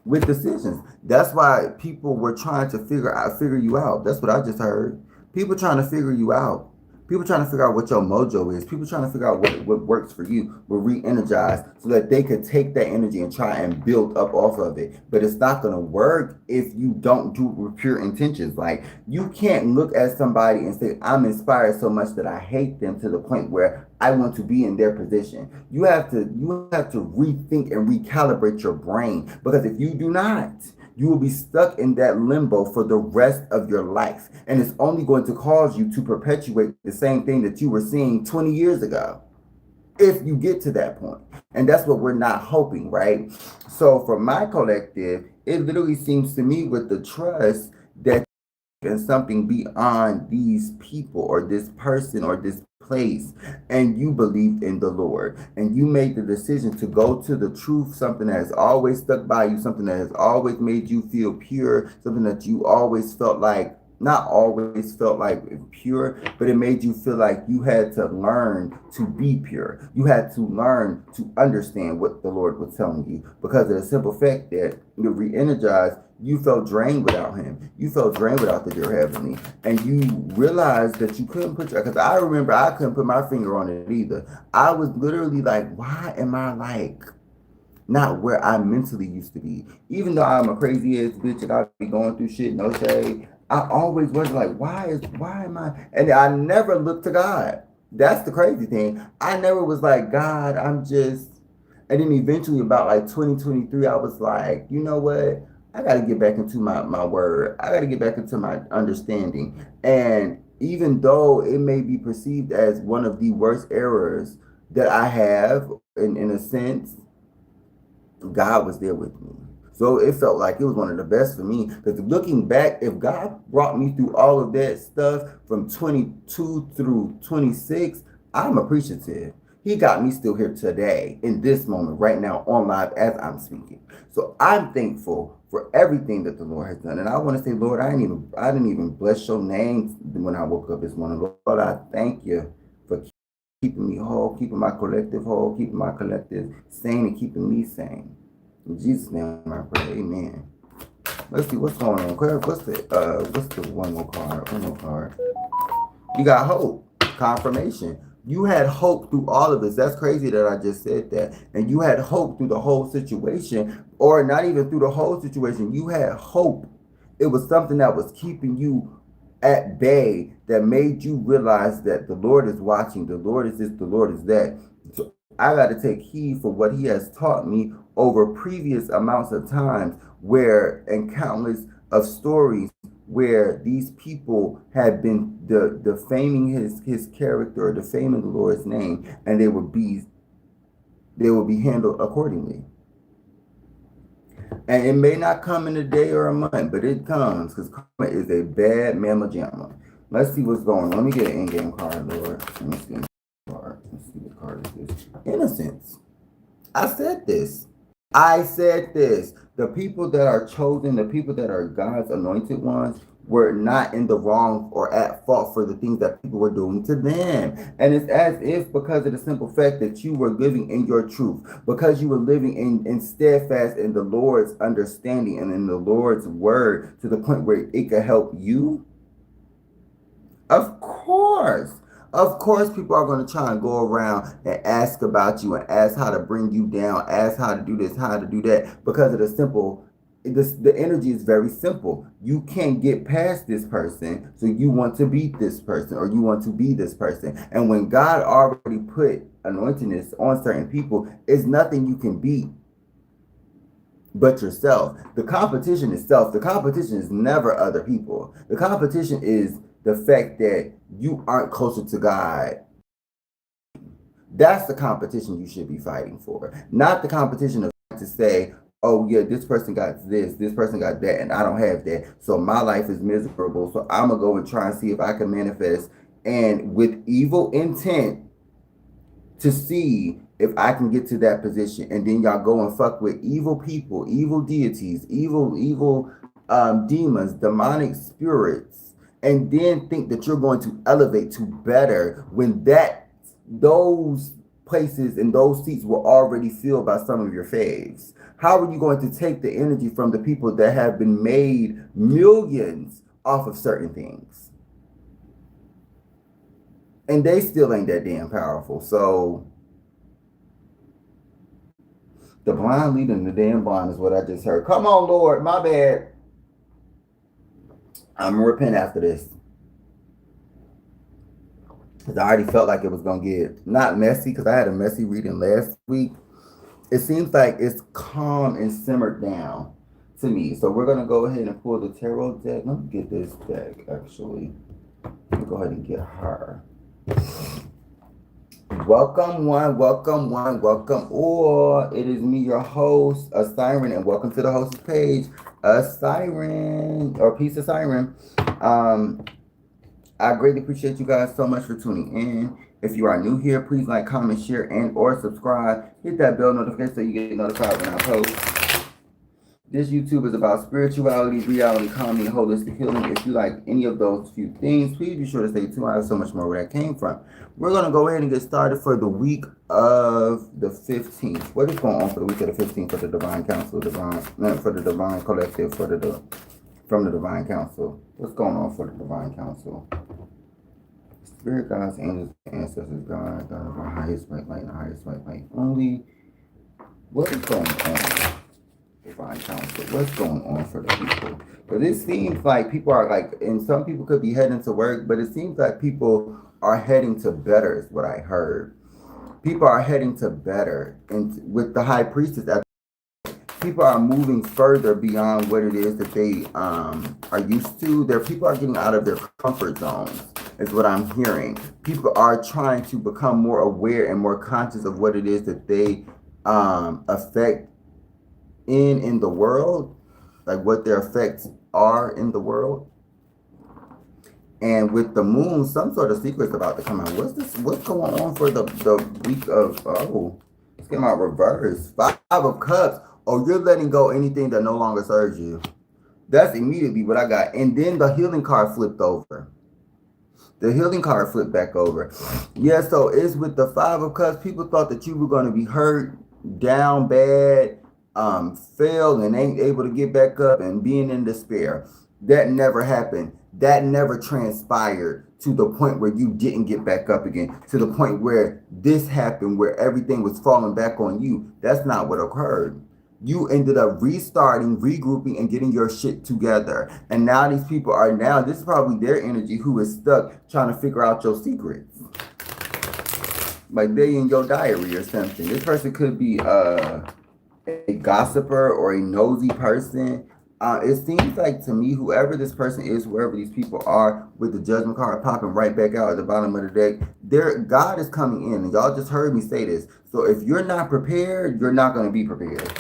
With decisions. That's why people were trying to figure you out. That's what I just heard. People trying to figure you out. People trying to figure out what your mojo is. People trying to figure out what works for you. Will re-energize so that they could take that energy and try and build up off of it. But it's not going to work if you don't do it with pure intentions. Like, you can't look at somebody and say, I'm inspired so much that I hate them to the point where I want to be in their position. You have to rethink and recalibrate your brain. Because if you do not, you will be stuck in that limbo for the rest of your life. And it's only going to cause you to perpetuate the same thing that you were seeing 20 years ago, if you get to that point. And that's what we're not hoping, right? So for my collective, it literally seems to me with the trust that and something beyond these people or this person or this place, and you believed in the Lord and you made the decision to go to the truth, something that has always stuck by you, something that has always made you feel pure, something that you always felt like, not always felt like pure, but it made you feel like you had to learn to be pure. You had to learn to understand what the Lord was telling you, because of the simple fact that you re-energized. You felt drained without him. You felt drained without the dear heavenly. And you realized that you couldn't put your, because I remember I couldn't put my finger on it either. I was literally like, why am I like not where I mentally used to be? Even though I'm a crazy ass bitch and I be going through shit, no shade, I always was like, why am I? And I never looked to God. That's the crazy thing. I never was like, God, I'm just, and then eventually about like 2023, I was like, you know what? I got to get back into my word. I got to get back into my understanding. And even though it may be perceived as one of the worst errors that I have, in a sense, God was there with me. So it felt like it was one of the best for me. Because looking back, if God brought me through all of that stuff from 22 through 26, I'm appreciative. He got me still here today, in this moment, right now, on live as I'm speaking. So I'm thankful for everything that the Lord has done. And I want to say, Lord, I didn't even bless your name when I woke up this morning. Lord, I thank you for keeping me whole, keeping my collective whole, keeping my collective sane, and keeping me sane. In Jesus' name I pray, amen. Let's see what's going on. What's the one more card? One more card. You got hope, confirmation. You had hope through all of this. That's crazy that I just said that. And you had hope through the whole situation, or not even through the whole situation. You had hope. It was something that was keeping you at bay, that made you realize that the Lord is watching. The Lord is this, the Lord is that. So I got to take heed for what he has taught me over previous amounts of times, where, and countless of stories where these people had been defaming his character, or defaming the Lord's name, and they would be handled accordingly. And it may not come in a day or a month, but it comes, because karma is a bad mamma jamma. Let's see what's going on. Let me get an in-game card, Lord. Let me see the card. Let's see the card is this? Innocence. I said this. The people that are chosen, the people that are God's anointed ones, were not in the wrong or at fault for the things that people were doing to them. And it's as if, because of the simple fact that you were living in your truth, because you were living in steadfast in the Lord's understanding and in the Lord's word, to the point where it could help you. Of course, people are going to try and go around and ask about you and ask how to bring you down, ask how to do this, how to do that, because of the energy is very simple. You can't get past this person, so you want to beat this person, or you want to be this person. And when God already put anointedness on certain people, it's nothing you can beat but yourself. The competition is self. The competition is never other people. The competition is the fact that you aren't closer to God. That's the competition you should be fighting for. Not the competition of to say, oh yeah, this person got this person got that, and I don't have that. So my life is miserable. So I'm going to go and try and see if I can manifest, and with evil intent, to see if I can get to that position. And then y'all go and fuck with evil people, evil deities, evil demons, demonic spirits, and then think that you're going to elevate to better when those places and those seats were already filled by some of your faves. How are you going to take the energy from the people that have been made millions off of certain things? And they still ain't that damn powerful. So the blind leading the damn blind is what I just heard. Come on, Lord, my bad. I'm gonna repent after this. Because I already felt like it was going to get not messy, because I had a messy reading last week. It seems like it's calm and simmered down to me. So we're going to go ahead and pull the tarot deck. Let me get this deck, actually. Let me go ahead and get her. Welcome one, welcome one, welcome all. It is me, your host, Asiyryň, and welcome to the host's page, Asiyryň, or Peace Asiyryň. I greatly appreciate you guys so much for tuning in. If you are new here, please like, comment, share, and or subscribe. Hit that bell notification so you get notified when I post. This YouTube is about spirituality, reality, comedy, and holistic healing. If you like any of those few things, please be sure to stay tuned. I have so much more where that came from. We're going to go ahead and get started for the week of the 15th. What is going on for the week of the 15th for the Divine Council, for the Divine Collective, from the Divine Council? What's going on for the Divine Council? Spirit guides, angels, ancestors, God of our highest white light, and highest white light only. What is going on? Divine Council. What's going on for the people? Because it seems like people are like, and some people could be heading to work, but it seems like people are heading to better, is what I heard. People are heading to better. And with the High Priestess, people are moving further beyond what it is that they are used to. People are getting out of their comfort zones, is what I'm hearing. People are trying to become more aware and more conscious of what it is that they affect in the world, like what their effects are in the world. And with the moon, some sort of secret's about to come out. What's going on for the week of, let's get my reverse. 5 of Cups. Oh, you're letting go anything that no longer serves you. That's immediately what I got. And then the healing card flipped over. The healing card flipped back over. Yeah, so it's with the 5 of Cups. People thought that you were going to be hurt, down bad, failed, and ain't able to get back up, and being in despair. That never happened. That never transpired to the point where you didn't get back up again. To the point where this happened, where everything was falling back on you. That's not what occurred. You ended up restarting, regrouping, and getting your shit together. And now these people are this is probably their energy who is stuck trying to figure out your secrets. Like they in your diary or something. This person could be a gossiper or a nosy person. It seems like to me, whoever this person is, whoever these people are, with the Judgment card popping right back out at the bottom of the deck, God is coming in. And y'all just heard me say this. So if you're not prepared, you're not going to be prepared.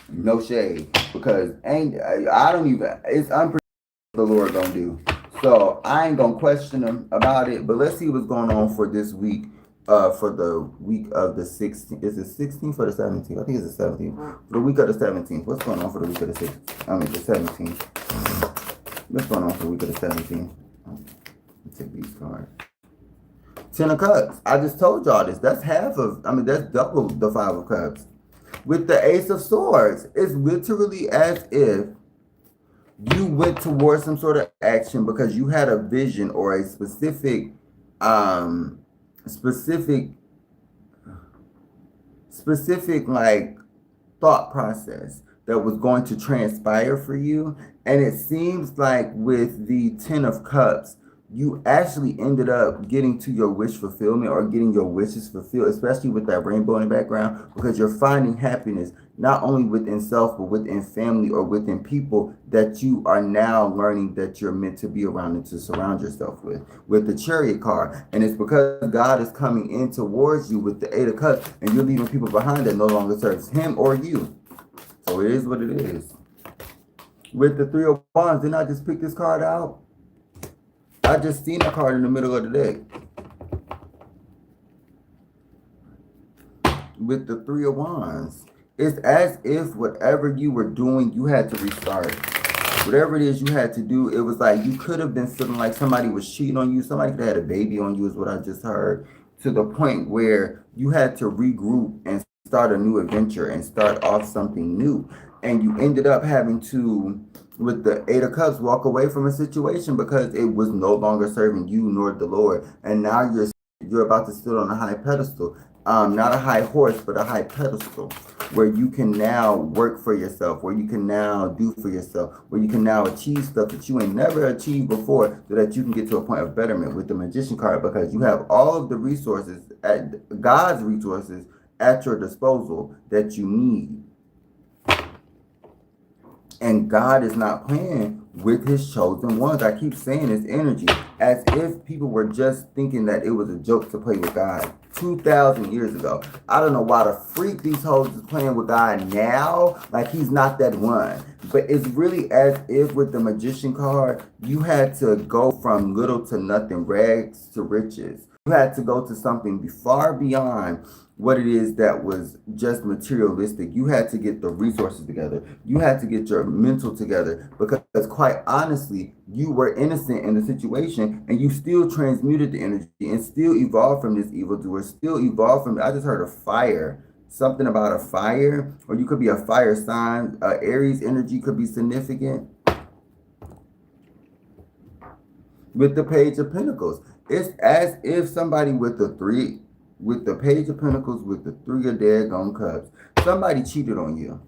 No shade. Because it's unpredictable what the Lord going to do. So I ain't going to question him about it. But let's see what's going on for this week for the week of the 16th. Is it 16th or the 17th? I think it's the 17th. For the week of the 17th. What's going on for the week of the 16th? I mean the 17th. What's going on for the week of the 17th? Let's take these cards. Ten of Cups. I just told y'all this. That's that's double the Five of Cups. With the Ace of Swords, it's literally as if you went towards some sort of action because you had a vision or a specific like thought process that was going to transpire for you. And it seems like with the Ten of Cups, you actually ended up getting to your wish fulfillment or getting your wishes fulfilled, especially with that rainbow in the background, because you're finding happiness not only within self, but within family or within people that you are now learning that you're meant to be around and to surround yourself with the Chariot card. And it's because God is coming in towards you with the Eight of Cups, and you're leaving people behind that no longer serves him or you. So it is what it is. With the Three of Wands, didn't I just pick this card out? I just seen a card in the middle of the deck. With the Three of Wands, it's as if whatever you were doing, you had to restart. Whatever it is you had to do, it was like you could have been feeling like somebody was cheating on you. Somebody could have had a baby on you is what I just heard. To the point where you had to regroup and start a new adventure and start off something new. And you ended up having to, with the Eight of Cups, walk away from a situation because it was no longer serving you nor the Lord. And now you're about to sit on a high pedestal. Not a high horse, but a high pedestal, where you can now work for yourself, where you can now do for yourself, where you can now achieve stuff that you ain't never achieved before, so that you can get to a point of betterment with the Magician card, because you have all of the resources, God's resources, at your disposal that you need. And God is not playing with his chosen ones. I keep saying this energy, as if people were just thinking that it was a joke to play with God 2,000 years ago. I don't know why the freak these hoes is playing with God now, like he's not that one. But it's really as if with the Magician card, you had to go from little to nothing, rags to riches. You had to go to something far beyond what it is that was just materialistic. You had to get the resources together. You had to get your mental together, because quite honestly, you were innocent in the situation and you still transmuted the energy and still evolved from this evildoer, still evolved from, I just heard a fire, something about a fire, or you could be a fire sign. Aries energy could be significant. With the Page of Pentacles, it's as if somebody with the Page of Pentacles, with the Three of Daggone Cups, somebody cheated on you.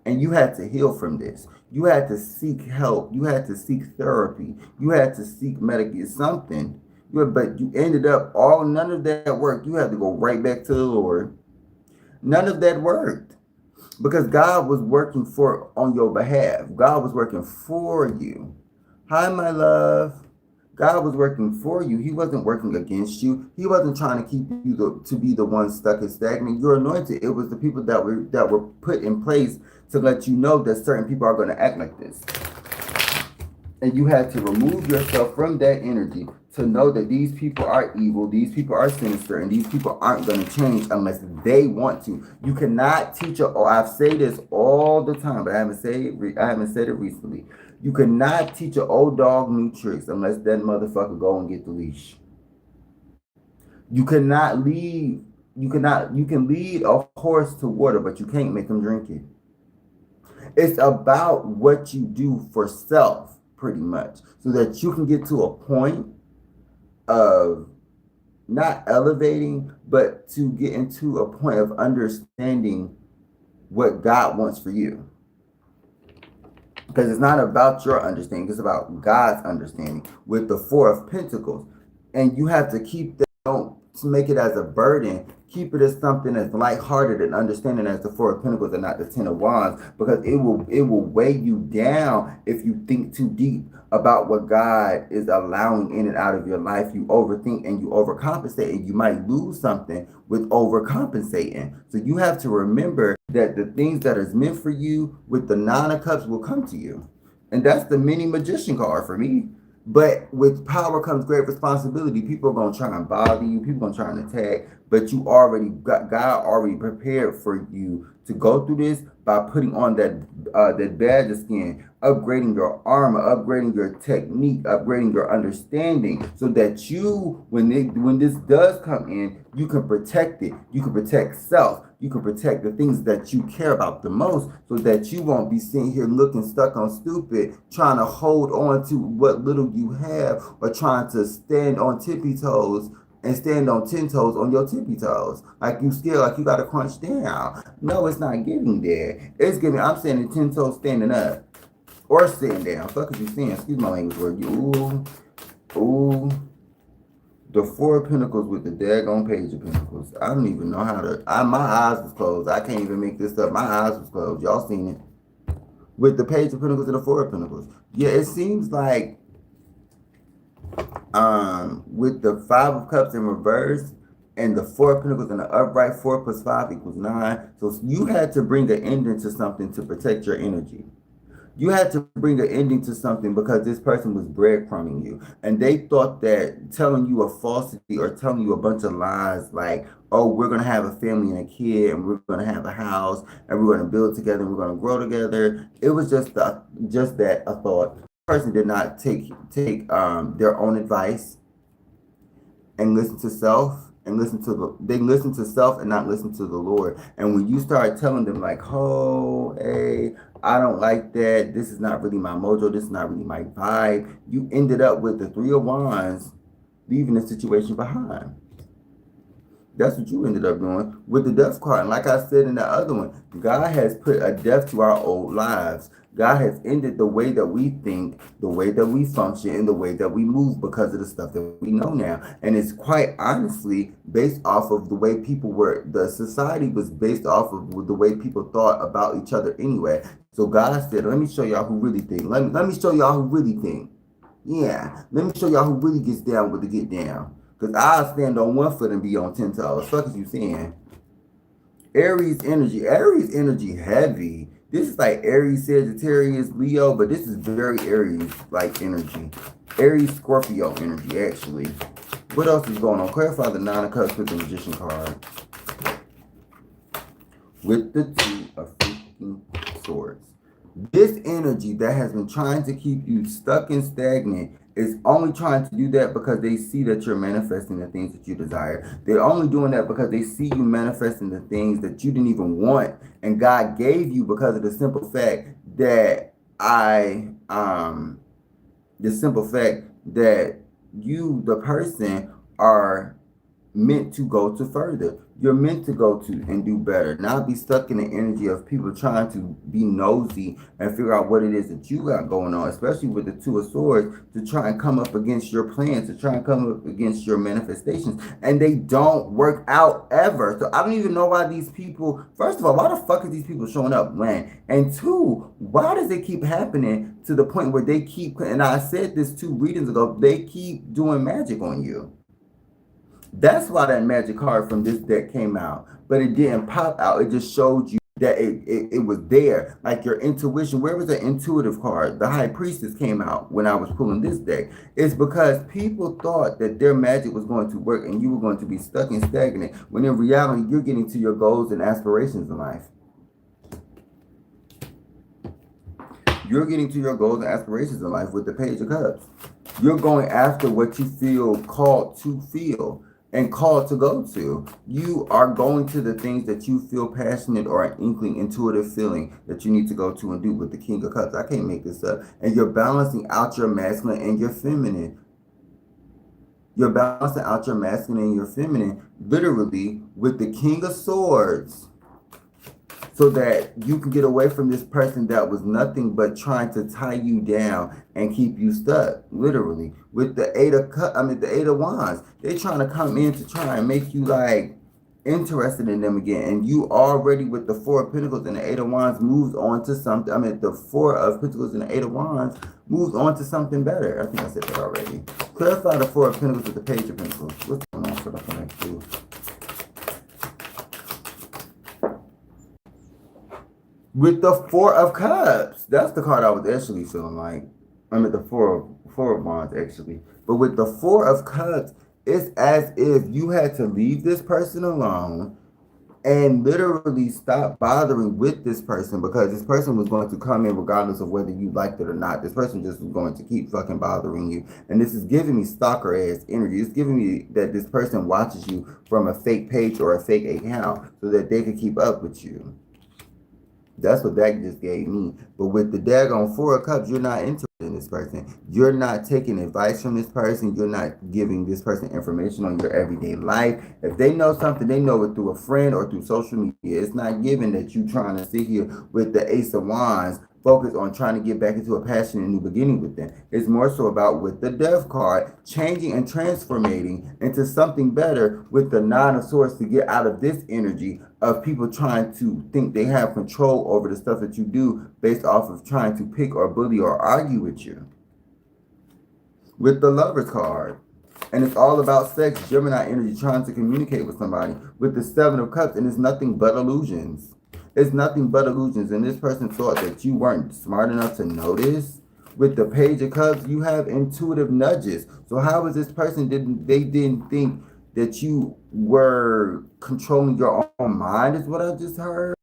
And you had to heal from this. You had to seek help. You had to seek therapy. You had to seek medical something. But you ended up, none of that worked. You had to go right back to the Lord. None of that worked. Because God was working on your behalf. God was working for you. Hi, my love. God was working for you. He wasn't working against you. He wasn't trying to keep you to be the one stuck and stagnant. You're anointed. It was the people that were put in place to let you know that certain people are going to act like this. And you had to remove yourself from that energy to know that these people are evil, these people are sinister, and these people aren't going to change unless they want to. You cannot teach I've said this all the time, but I haven't said it recently. You cannot teach an old dog new tricks unless that motherfucker go and get the leash. You cannot lead. You can lead a horse to water, but you can't make him drink it. It's about what you do for self, pretty much, so that you can get to a point of not elevating, but to get into a point of understanding what God wants for you. Because it's not about your understanding, it's about God's understanding with the Four of Pentacles. And you have to keep that, don't make it as a burden. Keep it as something as lighthearted and understanding as the Four of Pentacles and not the Ten of Wands, because it will weigh you down if you think too deep about what God is allowing in and out of your life. You overthink and you overcompensate, and you might lose something with overcompensating. So you have to remember that the things that is meant for you with the Nine of Cups will come to you. And that's the mini Magician card for me. But with power comes great responsibility. People are gonna try and bother you. People are gonna try and attack. But you already got God already prepared for you to go through this by putting on that badge of skin, upgrading your armor, upgrading your technique, upgrading your understanding, so that you, when this does come in, you can protect it. You can protect self. You can protect the things that you care about the most, so that you won't be sitting here looking stuck on stupid, trying to hold on to what little you have, or trying to stand on tippy toes and stand on 10 toes on your tippy toes. Like you still, like you gotta crunch down. No, it's not getting there. It's getting, I'm standing 10 toes standing up. Or sitting down. Fuck is you saying? Excuse my language word. You, ooh. The Four of Pentacles with the daggone Page of Pentacles. I don't even know how to, my eyes was closed. I can't even make this up. My eyes was closed. Y'all seen it. With the Page of Pentacles and the Four of Pentacles. Yeah, it seems like with the Five of Cups in reverse and the Four of Pentacles in the upright, 4 plus 5 equals 9. So you had to bring an ending to something to protect your energy. You had to bring an ending to something because this person was breadcrumbing you. And they thought that telling you a falsity or telling you a bunch of lies like, oh, we're going to have a family and a kid and we're going to have a house and we're going to build together and we're going to grow together. It was just that a thought. The person did not take their own advice and listen to self and they listen to self and not listen to the Lord. And when you start telling them like, oh, hey, I don't like that, this is not really my mojo, this is not really my vibe, you ended up with the Three of Wands leaving the situation behind. That's what you ended up doing with the death card. And like I said in the other one, God has put a death to our old lives. God has ended the way that we think, the way that we function, and the way that we move because of the stuff that we know now. And it's quite honestly based off of the way people were, the society was based off of the way people thought about each other anyway. So God said, let me show y'all who really think. Let me show y'all who really think. Yeah, let me show y'all who really gets down with the get down. Because I'll stand on one foot and be on 10 toes. Fuck is you saying? Aries energy heavy. This is like Aries, Sagittarius, Leo, but this is very Aries-like energy. Aries, Scorpio energy, actually. What else is going on? Clarify the Nine of Cups with the Magician card. With the Two of freaking Swords. This energy that has been trying to keep you stuck and stagnant is only trying to do that because they see that you're manifesting the things that you desire. They're only doing that because they see you manifesting the things that you didn't even want, and God gave you because of the simple fact that you, the person, are meant to go to further. You're meant to go to and do better, not be stuck in the energy of people trying to be nosy and figure out what it is that you got going on, especially with the Two of Swords, to try and come up against your plans, to try and come up against your manifestations, and they don't work out ever. So I don't even know why these people, first of all, why the fuck are these people showing up when? And two, why does it keep happening to the point where they keep, and I said this 2 readings ago, they keep doing magic on you? That's why that magic card from this deck came out, but it didn't pop out. It just showed you that it was there, like your intuition. Where was the intuitive card? The High Priestess came out when I was pulling this deck. It's because people thought that their magic was going to work and you were going to be stuck and stagnant, when in reality, you're getting to your goals and aspirations in life. You're getting to your goals and aspirations in life with the Page of Cups. You're going after what you feel called to feel and called to go to. You are going to the things that you feel passionate or an inkling, intuitive feeling that you need to go to and do with the King of Cups. I can't make this up. And you're balancing out your masculine and your feminine. You're balancing out your masculine and your feminine, literally, with the King of Swords, so that you can get away from this person that was nothing but trying to tie you down and keep you stuck, literally. With the Eight of Wands, they trying to come in to try and make you like interested in them again. And you already, with the Four of Pentacles and the Eight of Wands, moves on to something. The Four of Pentacles and the Eight of Wands moves on to something better. I think I said that already. Clarify the Four of Pentacles with the Page of Pentacles. What's going on for the next two? With the Four of Cups. That's the card I was actually feeling like. I mean, the four of wands, actually. But with the Four of Cups, it's as if you had to leave this person alone and literally stop bothering with this person, because this person was going to come in regardless of whether you liked it or not. This person just was going to keep fucking bothering you. And this is giving me stalker ass energy. It's giving me that this person watches you from a fake page or a fake account so that they can keep up with you. That's what that just gave me. But with the daggone Four of Cups, you're not interested in this person. You're not taking advice from this person. You're not giving this person information on your everyday life. If they know something, they know it through a friend or through social media. It's not given that you trying to sit here with the Ace of Wands, focus on trying to get back into a passion and new beginning with them. It's more so about, with the Death card, changing and transforming into something better with the Nine of Swords, to get out of this energy of people trying to think they have control over the stuff that you do based off of trying to pick or bully or argue with you. With the Lovers card, and it's all about sex, Gemini energy, trying to communicate with somebody. With the Seven of Cups, and it's nothing but illusions. It's nothing but illusions, and this person thought that you weren't smart enough to notice. With the Page of Cups, you have intuitive nudges. So how is this person didn't think that you were controlling your own mind, is what I just heard.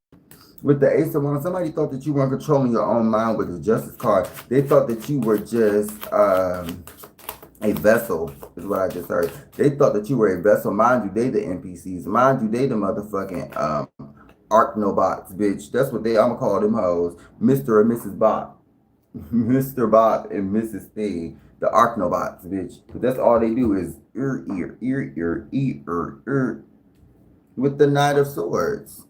With the Ace of Wands, somebody thought that you weren't controlling your own mind with the Justice card. They thought that you were just a vessel, is what I just heard. They thought that you were a vessel. Mind you, they the NPCs. Mind you, they the motherfucking Archnobots, bitch. That's what I'ma call them hoes. Mr. and Mrs. Bot. Mr. Bot and Mrs. Thing. The Archnobots, bitch. But that's all they do is ear. With the Knight of Swords.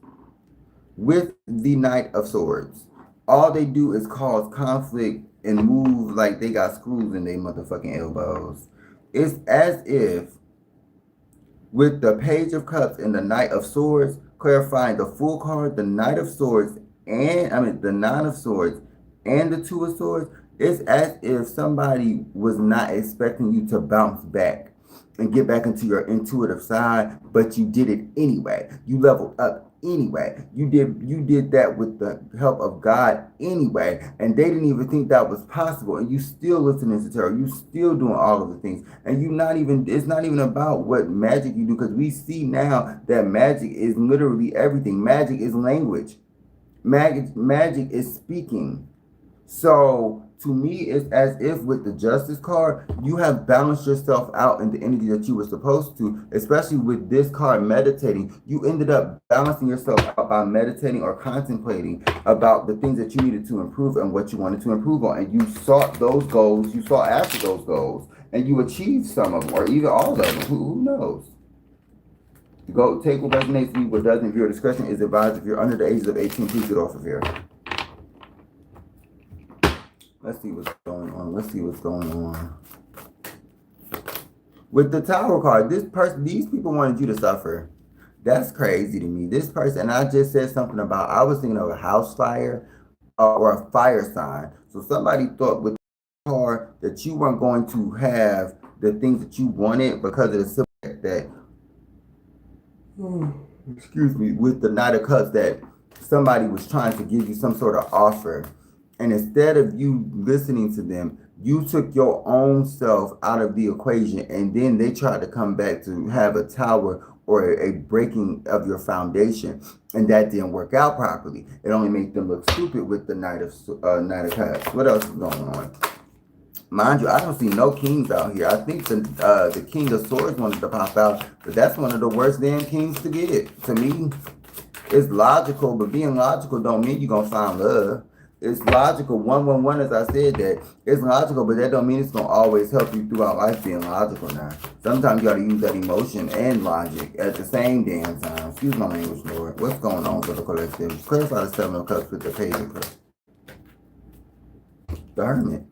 With the Knight of Swords. All they do is cause conflict and move like they got screws in their motherfucking elbows. It's as if, with the Page of Cups and the Knight of Swords, clarifying the full card, the Knight of Swords, the Nine of Swords, and the Two of Swords, it's as if somebody was not expecting you to bounce back and get back into your intuitive side, but you did it anyway. You leveled up anyway. You did that with the help of God anyway, and they didn't even think that was possible. And you still listening to tarot. You still doing all of the things, and it's not even about what magic you do, because we see now that magic is literally everything. Magic is language. Magic is speaking. So to me, it's as if with the Justice card, you have balanced yourself out in the energy that you were supposed to, especially with this card, meditating. You ended up balancing yourself out by meditating or contemplating about the things that you needed to improve and what you wanted to improve on. And you sought those goals, you sought after those goals, and you achieved some of them, or even all of them. Who knows? Go take what resonates with you, what doesn't. Your discretion is advised. If you're under the ages of 18, please get off of here. Let's see what's going on. With the Tower card, these people wanted you to suffer. That's crazy to me. This person, and I just said something about, I was thinking of a house fire or a fire sign. So somebody thought with the card that you weren't going to have the things that you wanted because of the simple fact that, excuse me, with the Knight of Cups, that somebody was trying to give you some sort of offer. And instead of you listening to them, you took your own self out of the equation, and then they tried to come back to have a tower or a breaking of your foundation, and that didn't work out properly. It only made them look stupid with the Knight of Cups. What else is going on? Mind you, I don't see no kings out here. I think the King of Swords wanted to pop out, but that's one of the worst damn kings to get. To me, it's logical, but being logical don't mean you're going to find love. It's logical. 111, as I said, that it's logical, but that don't mean it's gonna always help you throughout life being logical now. Sometimes you gotta use that emotion and logic at the same damn time. Excuse my language, Lord. What's going on for the collective? Clarify the Seven of Cups with the Page of Cups. The Hermit.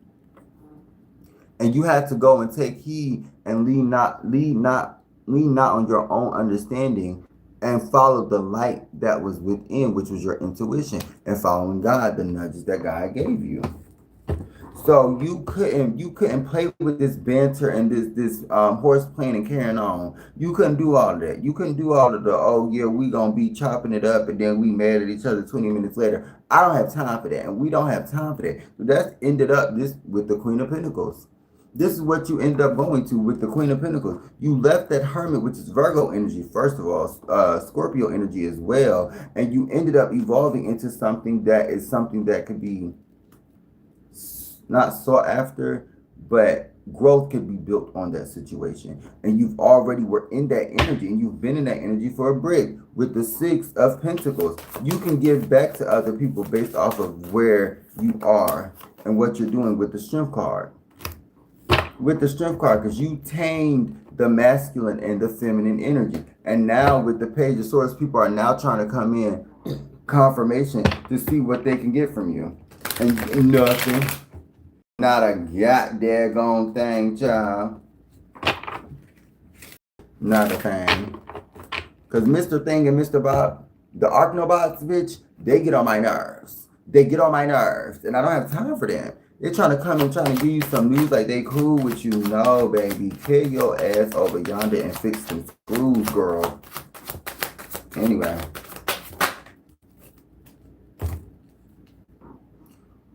And you had to go and take heed and lean not on your own understanding, and follow the light that was within, which was your intuition, and following God, the nudges that God gave you. So you couldn't play with this banter and this horse playing and carrying on. You couldn't do all of that. You couldn't do all of the, oh yeah, we gonna be chopping it up and then we mad at each other 20 minutes later. I don't have time for that, and we don't have time for that. So that's ended up this with the Queen of Pentacles. This is what you end up going to with the Queen of Pentacles. You left that Hermit, which is Virgo energy, first of all, Scorpio energy as well, and you ended up evolving into something that could be not sought after, but growth could be built on that situation. And you've already were in that energy, and you've been in that energy for a break. With the Six of Pentacles, you can give back to other people based off of where you are and what you're doing with the Strength card. With the Strength card, because you tamed the masculine and the feminine energy. And now with the Page of Swords, people are now trying to come in confirmation to see what they can get from you. And nothing. Not a goddamn thing, child. Not a thing. Because Mr. Thing and Mr. Bob, the Archnobots, bitch, they get on my nerves. They get on my nerves. And I don't have time for them. They're trying to come and trying to give you some news like they cool with you. No, baby. Kill your ass over yonder and fix some screws, girl. Anyway.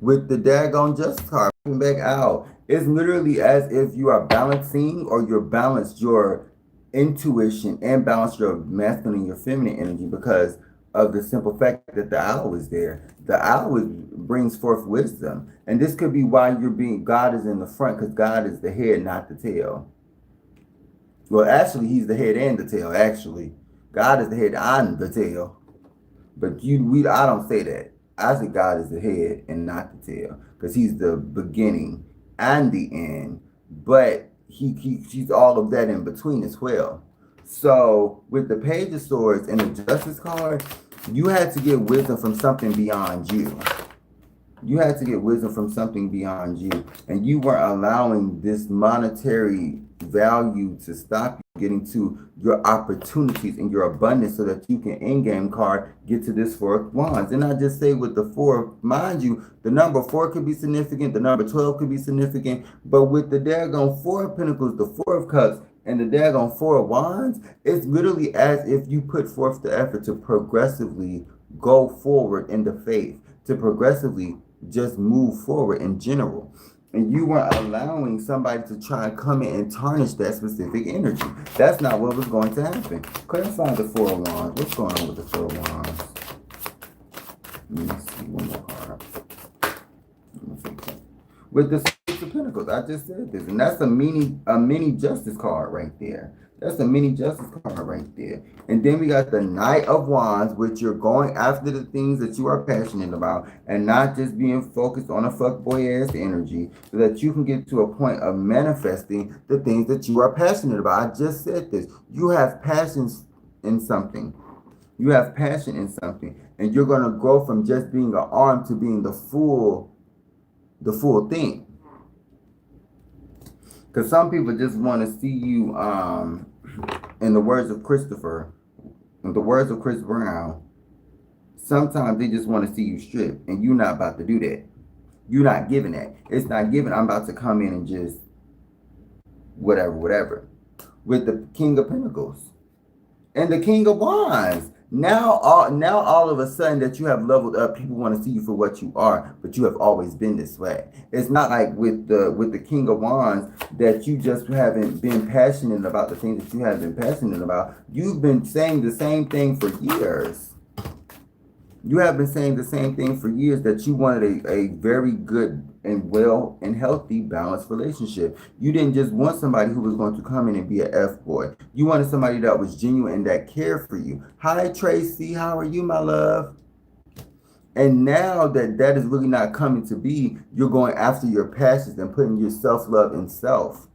With the daggone Justice card back out, it's literally as if you are balancing, or you're balanced your intuition and balance your masculine and your feminine energy, because of the simple fact that the owl is there. The owl brings forth wisdom. And this could be why God is in the front, because God is the head, not the tail. Well, actually, he's the head and the tail, actually. God is the head and the tail. But I don't say that. I say God is the head and not the tail, because he's the beginning and the end. But he's all of that in between as well. So with the Page of Swords and the Justice card, you had to get wisdom from something beyond you. You had to get wisdom from something beyond you. And you weren't allowing this monetary value to stop you getting to your opportunities and your abundance, so that you can in-game card get to this Four of Wands. And I just say with the four, mind you, the number 4 could be significant, the number 12 could be significant, but with the daggone Four of Pentacles, the Four of Cups, and the daggone Four of Wands, it's literally as if you put forth the effort to progressively go forward in the faith, to progressively just move forward in general. And you weren't allowing somebody to try and come in and tarnish that specific energy. That's not what was going to happen. Couldn't find the Four of Wands. What's going on with the Four of Wands? Let me see one more card. With the Six of Pentacles, I just said this, and that's a mini Justice card right there. That's a mini Justice card right there. And then we got the Knight of Wands, which you're going after the things that you are passionate about, and not just being focused on a fuckboy ass energy, so that you can get to a point of manifesting the things that you are passionate about. I just said this. You have passions in something. You have passion in something, and you're going to grow from just being an arm to being the full thing. Because some people just want to see you, in the words of Chris Brown, sometimes they just want to see you strip, and you're not about to do that. You're not giving that. It's not giving. I'm about to come in and just whatever. With the King of Pentacles and the King of Wands. Now all of a sudden that you have leveled up, people want to see you for what you are, but you have always been this way. It's not like with the King of Wands that you just haven't been passionate about the things that you have been passionate about. You've been saying the same thing for years. You have been saying the same thing for years, that you wanted a very good and well and healthy, balanced relationship. You didn't just want somebody who was going to come in and be an F-boy. You wanted somebody that was genuine and that cared for you. Hi, Tracy. How are you, my love? And now that is really not coming to be, you're going after your passions and putting your self-love in self.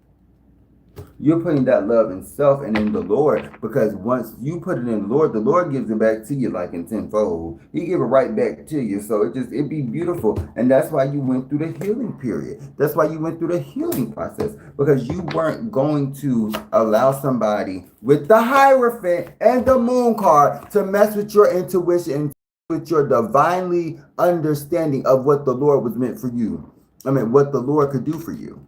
You're putting that love in self and in the Lord, because once you put it in the Lord gives it back to you like in tenfold. He give it right back to you. So it'd be beautiful. And that's why you went through the healing period. That's why you went through the healing process, because you weren't going to allow somebody with the Hierophant and the Moon card to mess with your intuition and with your divinely understanding of what the Lord was meant for you. what the Lord could do for you.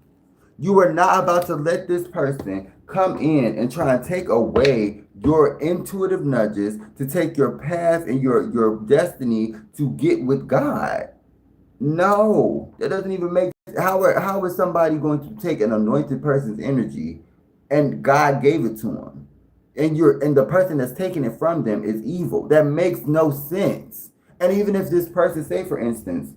You are not about to let this person come in and try and take away your intuitive nudges, to take your path and your destiny to get with God. No, that doesn't even make sense. How is somebody going to take an anointed person's energy and God gave it to them? And the person that's taking it from them is evil. That makes no sense. And even if this person, say for instance,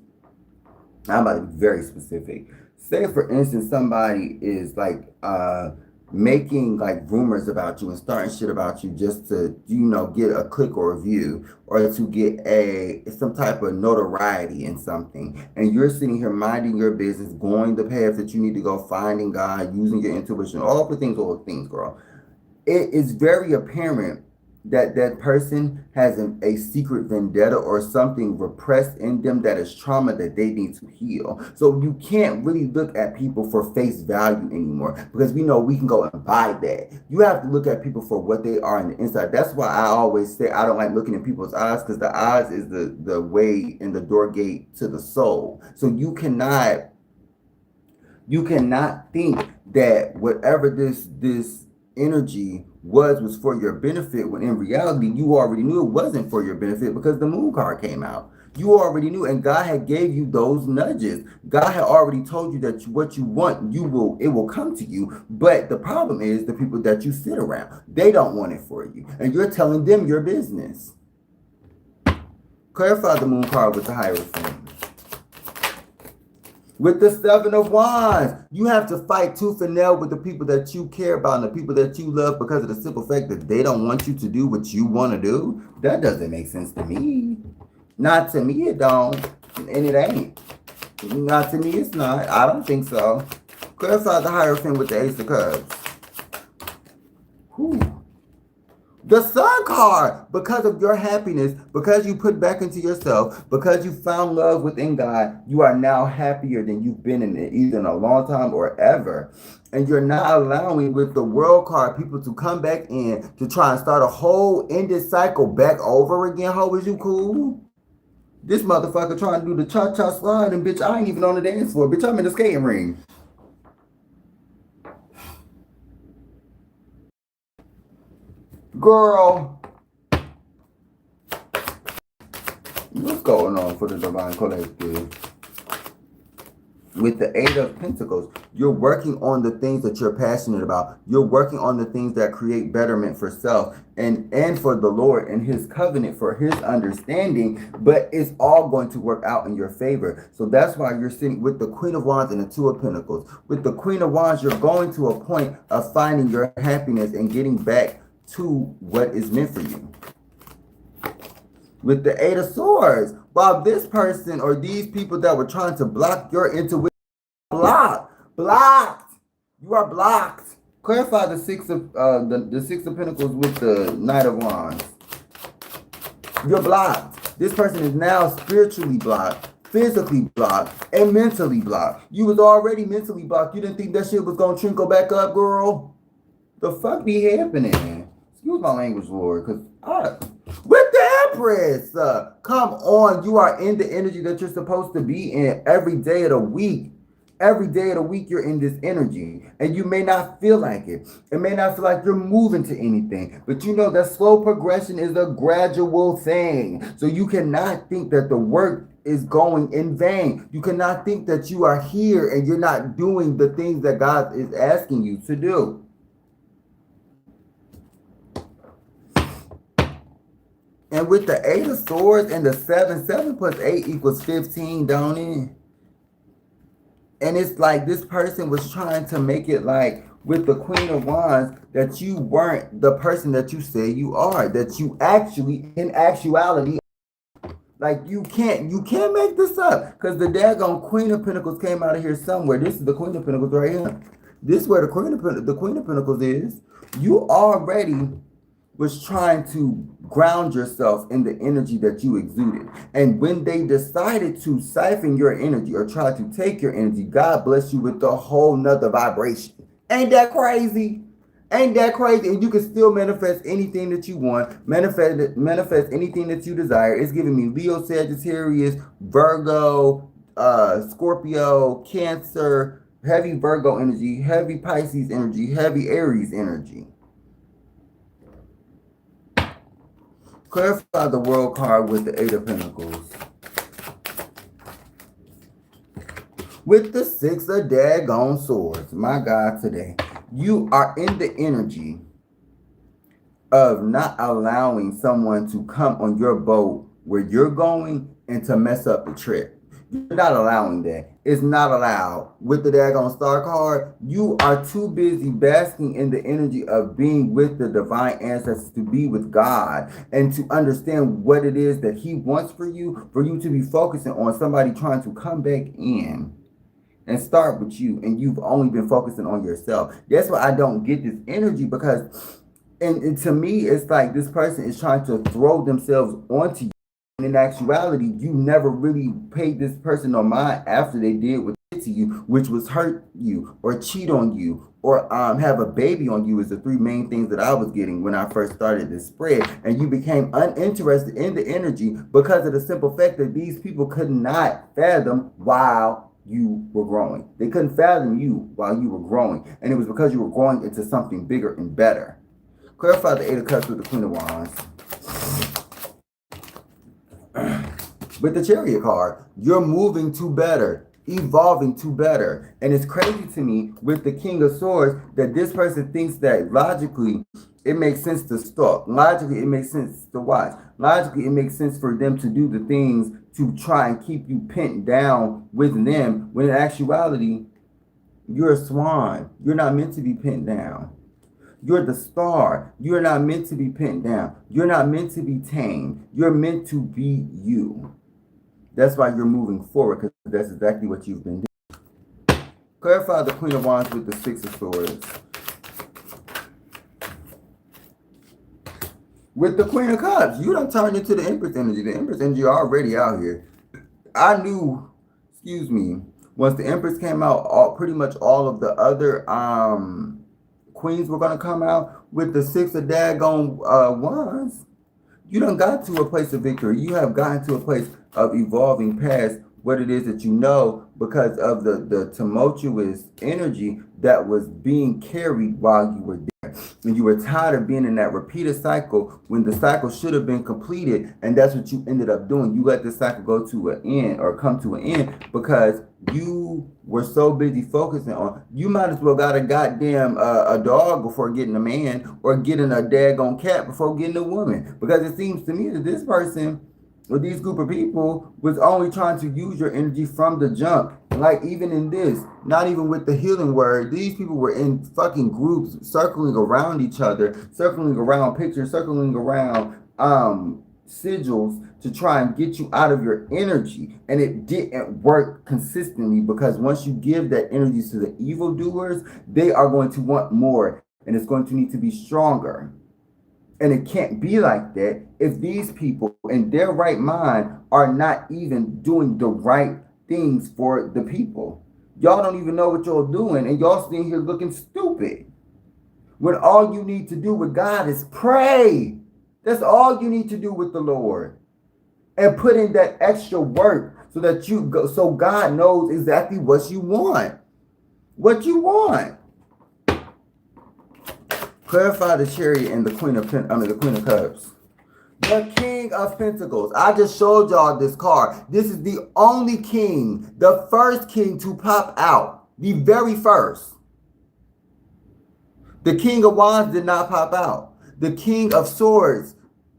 I'm about to be very specific. Say for instance, somebody is like making like rumors about you and starting shit about you just to, get a click or a view, or to get some type of notoriety in something. And you're sitting here minding your business, going the path that you need to go, finding God, using your intuition, all the things, girl. It is very apparent that that person has a secret vendetta or something repressed in them, that is trauma that they need to heal. So you can't really look at people for face value anymore, because we know we can go and buy that. You have to look at people for what they are on the inside. That's why I always say I don't like looking in people's eyes, because the eyes is the way and the door gate to the soul. So you cannot think that whatever this energy was for your benefit, when in reality you already knew it wasn't for your benefit, because the moon card came out. You already knew, and God had gave you those nudges. God had already told you that what you want, it will come to you. But the problem is the people that you sit around, they don't want it for you, and you're telling them your business. Clarify the moon card with the Hierophant. With the Seven of Wands, you have to fight tooth and nail with the people that you care about and the people that you love, because of the simple fact that they don't want you to do what you want to do. That doesn't make sense to me. Not to me, it don't. And it ain't. Not to me, it's not. I don't think so. Clarify the Hierophant with the Ace of Cups. Whew. The Sun card, because of your happiness, because you put back into yourself, because you found love within God, you are now happier than you've been in either in a long time or ever. And you're not allowing, with the World card, people to come back in to try and start a whole ended cycle back over again. How is you cool? This motherfucker trying to do the cha-cha slide, and bitch, I ain't even on the dance floor. Bitch, I'm in the skating ring. Girl, what's going on for the Divine Collective? With the Eight of Pentacles, you're working on the things that you're passionate about. You're working on the things that create betterment for self and for the Lord and his covenant, for his understanding, but it's all going to work out in your favor. So that's why you're sitting with the Queen of Wands and the Two of Pentacles. With the Queen of Wands, you're going to a point of finding your happiness and getting back to what is meant for you. With the Eight of Swords, while this person or these people that were trying to block your intuition, blocked. You are blocked. Clarify the Six of Pentacles with the Knight of Wands. You're blocked. This person is now spiritually blocked, physically blocked, and mentally blocked. You was already mentally blocked. You didn't think that shit was gonna trickle back up, girl? The fuck be happening? Excuse my language, Lord, because with the Empress, come on, you are in the energy that you're supposed to be in every day of the week. Every day of the week, you're in this energy, and you may not feel like it. It may not feel like you're moving to anything, but you know that slow progression is a gradual thing. So you cannot think that the work is going in vain. You cannot think that you are here and you're not doing the things that God is asking you to do. And with the Eight of Swords and the 7 plus 8 equals 15, don't it? And it's like this person was trying to make it like with the Queen of Wands that you weren't the person that you say you are, that you actually, in actuality, like you can't make this up, because the daggone Queen of Pentacles came out of here somewhere. This is the Queen of Pentacles right here. This is where the Queen of Pentacles is. You already was trying to ground yourself in the energy that you exuded. And when they decided to siphon your energy or try to take your energy, God bless you with a whole nother vibration. Ain't that crazy? Ain't that crazy? And you can still manifest anything that you want. Manifest anything that you desire. It's giving me Leo, Sagittarius, Virgo, Scorpio, Cancer, heavy Virgo energy, heavy Pisces energy, heavy Aries energy. Clarify the World card with the Eight of Pentacles. With the Six of Daggone Swords. My God, today. You are in the energy of not allowing someone to come on your boat where you're going and to mess up the trip. You're not allowing that. It's not allowed. With the daggone star card, you are too busy basking in the energy of being with the divine ancestors, to be with God, and to understand what it is that He wants for you to be focusing on somebody trying to come back in and start with you, and you've only been focusing on yourself. That's why I don't get this energy, because and to me, it's like this person is trying to throw themselves onto you. And in actuality, you never really paid this person no mind after they did what they did to you, which was hurt you or cheat on you or have a baby on you, is the three main things that I was getting when I first started this spread. And you became uninterested in the energy because of the simple fact that these people could not fathom while you were growing. They couldn't fathom you while you were growing. And it was because you were growing into something bigger and better. Clarify the Eight of Cups with the Queen of Wands. With the Chariot card, you're moving to better, evolving to better. And it's crazy to me with the King of Swords that this person thinks that logically it makes sense to stalk. Logically, it makes sense to watch. Logically, it makes sense for them to do the things to try and keep you pinned down with them, when in actuality, you're a swan. You're not meant to be pinned down. You're the star. You're not meant to be pinned down. You're not meant to be tamed. You're meant to be you. That's why you're moving forward, because that's exactly what you've been doing. Clarify the Queen of Wands with the Six of Swords. With the Queen of Cups, you done turned into the Empress energy. The Empress energy already out here. I knew, once the Empress came out, pretty much all of the other queens were going to come out. With the Six of daggone wands, you done got to a place of victory. You have gotten to a place of evolving past what it is that you know, because of the tumultuous energy that was being carried while you were there. And you were tired of being in that repeated cycle when the cycle should have been completed, and that's what you ended up doing. You let this cycle go to an end, or come to an end, because you were so busy focusing on, you might as well got a goddamn a dog before getting a man, or getting a daggone cat before getting a woman. Because it seems to me that this person, with these group of people, was only trying to use your energy from the jump. Like, even in this, not even with the healing word, these people were in fucking groups, circling around each other, circling around pictures, circling around sigils, to try and get you out of your energy. And it didn't work consistently, because once you give that energy to the evildoers, they are going to want more, and it's going to need to be stronger. And it can't be like that if these people in their right mind are not even doing the right things for the people. Y'all don't even know what y'all doing, and y'all sitting here looking stupid, when all you need to do with God is pray. That's all you need to do with the Lord, and put in that extra work so that you go, so God knows exactly what you want. Clarify the Chariot and the Queen of the Queen of Cups. The King of Pentacles. I just showed y'all this card. This is the only king, the first king to pop out. The very first. The King of Wands did not pop out. The King of Swords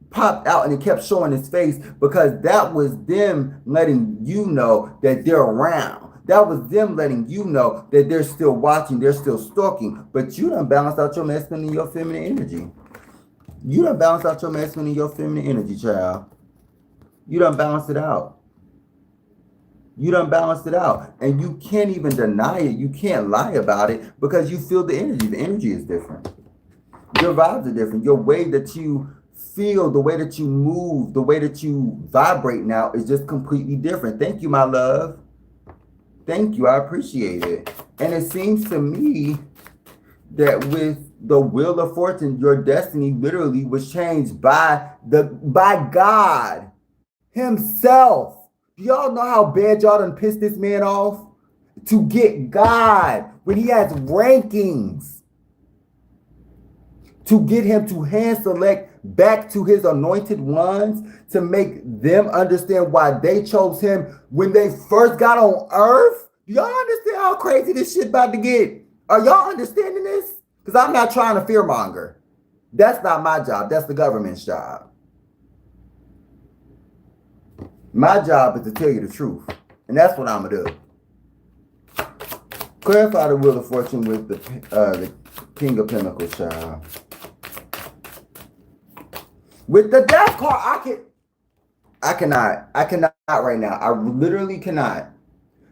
popped out, and it kept showing his face, because that was them letting you know that they're around. That was them letting you know that they're still watching, they're still stalking. But you done balanced out your masculine and your feminine energy. You done balanced out your masculine and your feminine energy, child. You done balanced it out. You done balanced it out. And you can't even deny it. You can't lie about it, because you feel the energy. The energy is different. Your vibes are different. Your way that you feel, the way that you move, the way that you vibrate now is just completely different. Thank you, my love. Thank you. I appreciate it. And it seems to me that with the Wheel of Fortune, your destiny literally was changed by God Himself. Do y'all know how bad y'all done pissed this man off? To get God when he has rankings. To get him to hand select back to his anointed ones, to make them understand why they chose him when they first got on earth. Do y'all understand how crazy this shit about to get? Are y'all understanding this? Because I'm not trying to fearmonger. That's not my job. That's the government's job. My job is to tell you the truth. And that's what I'm going to do. Clarify the Wheel of Fortune with the King of Pentacles, child. With the Death card, I cannot right now. I literally cannot.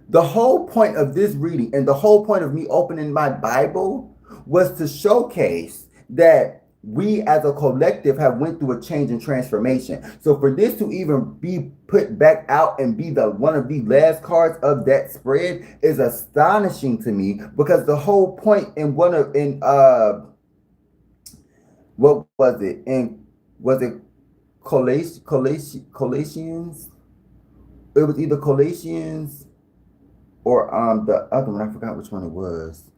The whole point of this reading and the whole point of me opening my Bible was to showcase that we as a collective have went through a change and transformation. So for this to even be put back out and be the one of the last cards of that spread is astonishing to me, because the whole point in what was it? Was it Colossians? It was either Colossians or the other one. I forgot which one it was.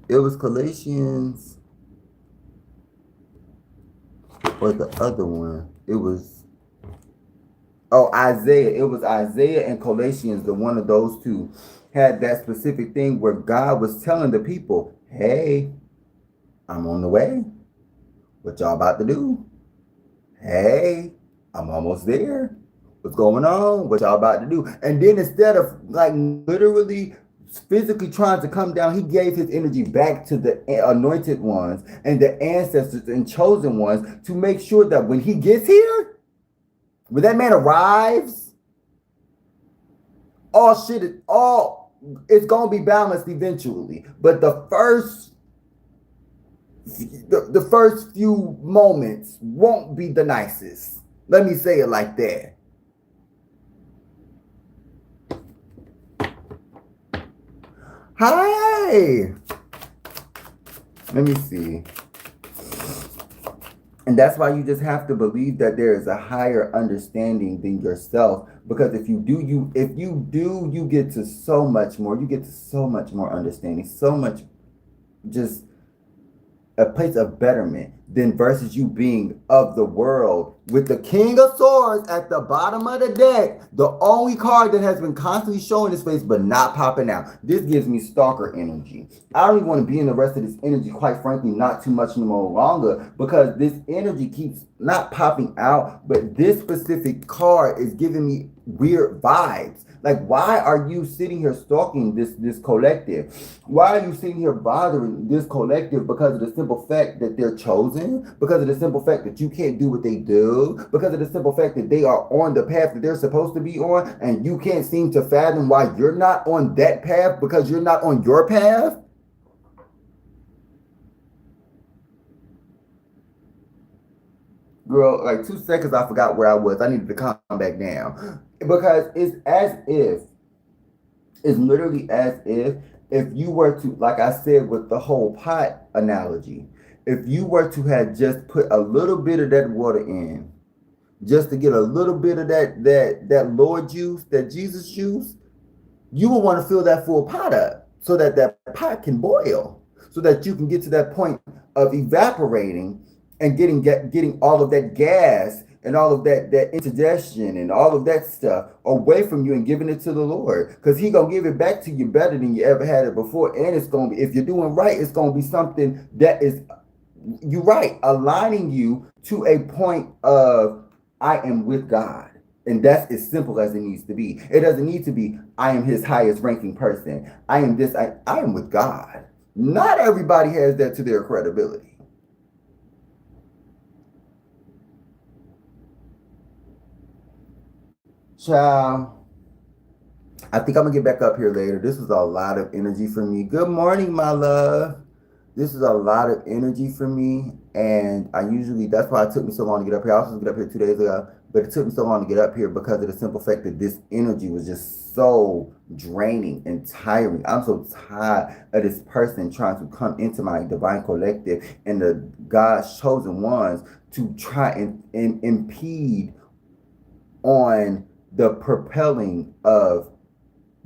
It was Colossians or the other one. It was Isaiah. It was Isaiah and Colossians. The one of those two had that specific thing where God was telling the people, hey, I'm on the way. What y'all about to do? Hey, I'm almost there. What's going on? What y'all about to do? And then instead of like literally physically trying to come down, he gave his energy back to the anointed ones and the ancestors and chosen ones to make sure that when he gets here, when that man arrives, it's gonna be balanced eventually. But the first few moments won't be the nicest. Let me say it like that. Hi. Let me see. And that's why you just have to believe that there is a higher understanding than yourself. Because if you do, you get to so much more. You get to so much more understanding, so much just a place of betterment than versus you being of the world with the King of Swords at the bottom of the deck, the only card that has been constantly showing his face but not popping out. This gives me stalker energy. I don't even want to be in the rest of this energy, quite frankly, not too much no more longer, because this energy keeps not popping out, but this specific card is giving me weird vibes. Like, why are you sitting here stalking this collective? Why are you sitting here bothering this collective? Because of the simple fact that they're chosen? Because of the simple fact that you can't do what they do? Because of the simple fact that they are on the path that they're supposed to be on, and you can't seem to fathom why you're not on that path because you're not on your path? Girl, like 2 seconds, I forgot where I was. I needed to calm back down. Because it's literally as if you were to, like I said with the whole pot analogy, if you were to have just put a little bit of that water in, just to get a little bit of that Lord juice, that Jesus juice, you will want to fill that full pot up so that that pot can boil, so that you can get to that point of evaporating and getting all of that gas and all of that indigestion and all of that stuff away from you and giving it to the Lord, because he gonna give it back to you better than you ever had it before. And it's gonna be, if you're doing right, it's gonna be something that is, you're right, aligning you to a point of I am with God. And that's as simple as it needs to be. It doesn't need to be I am his highest ranking person. I am this. I am with God. Not everybody has that to their credibility. Child, I think I'm gonna get back up here later. This is a lot of energy for me. Good morning, my love. This is a lot of energy for me, and that's why it took me so long to get up here. I was supposed to get up here 2 days ago, but it took me so long to get up here because of the simple fact that this energy was just so draining and tiring. I'm so tired of this person trying to come into my divine collective and the God's chosen ones to try and impede on the propelling of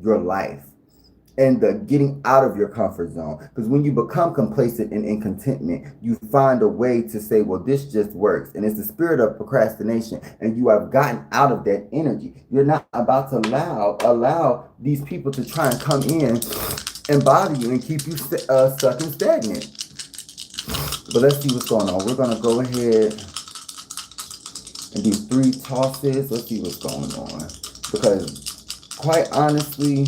your life and the getting out of your comfort zone. Because when you become complacent and in contentment, you find a way to say, well, this just works. And it's the spirit of procrastination. And you have gotten out of that energy. You're not about to allow these people to try and come in and bother you and keep you stuck and stagnant. But let's see what's going on. We're going to go ahead and do 3 tosses. Let's see what's going on. Because quite honestly,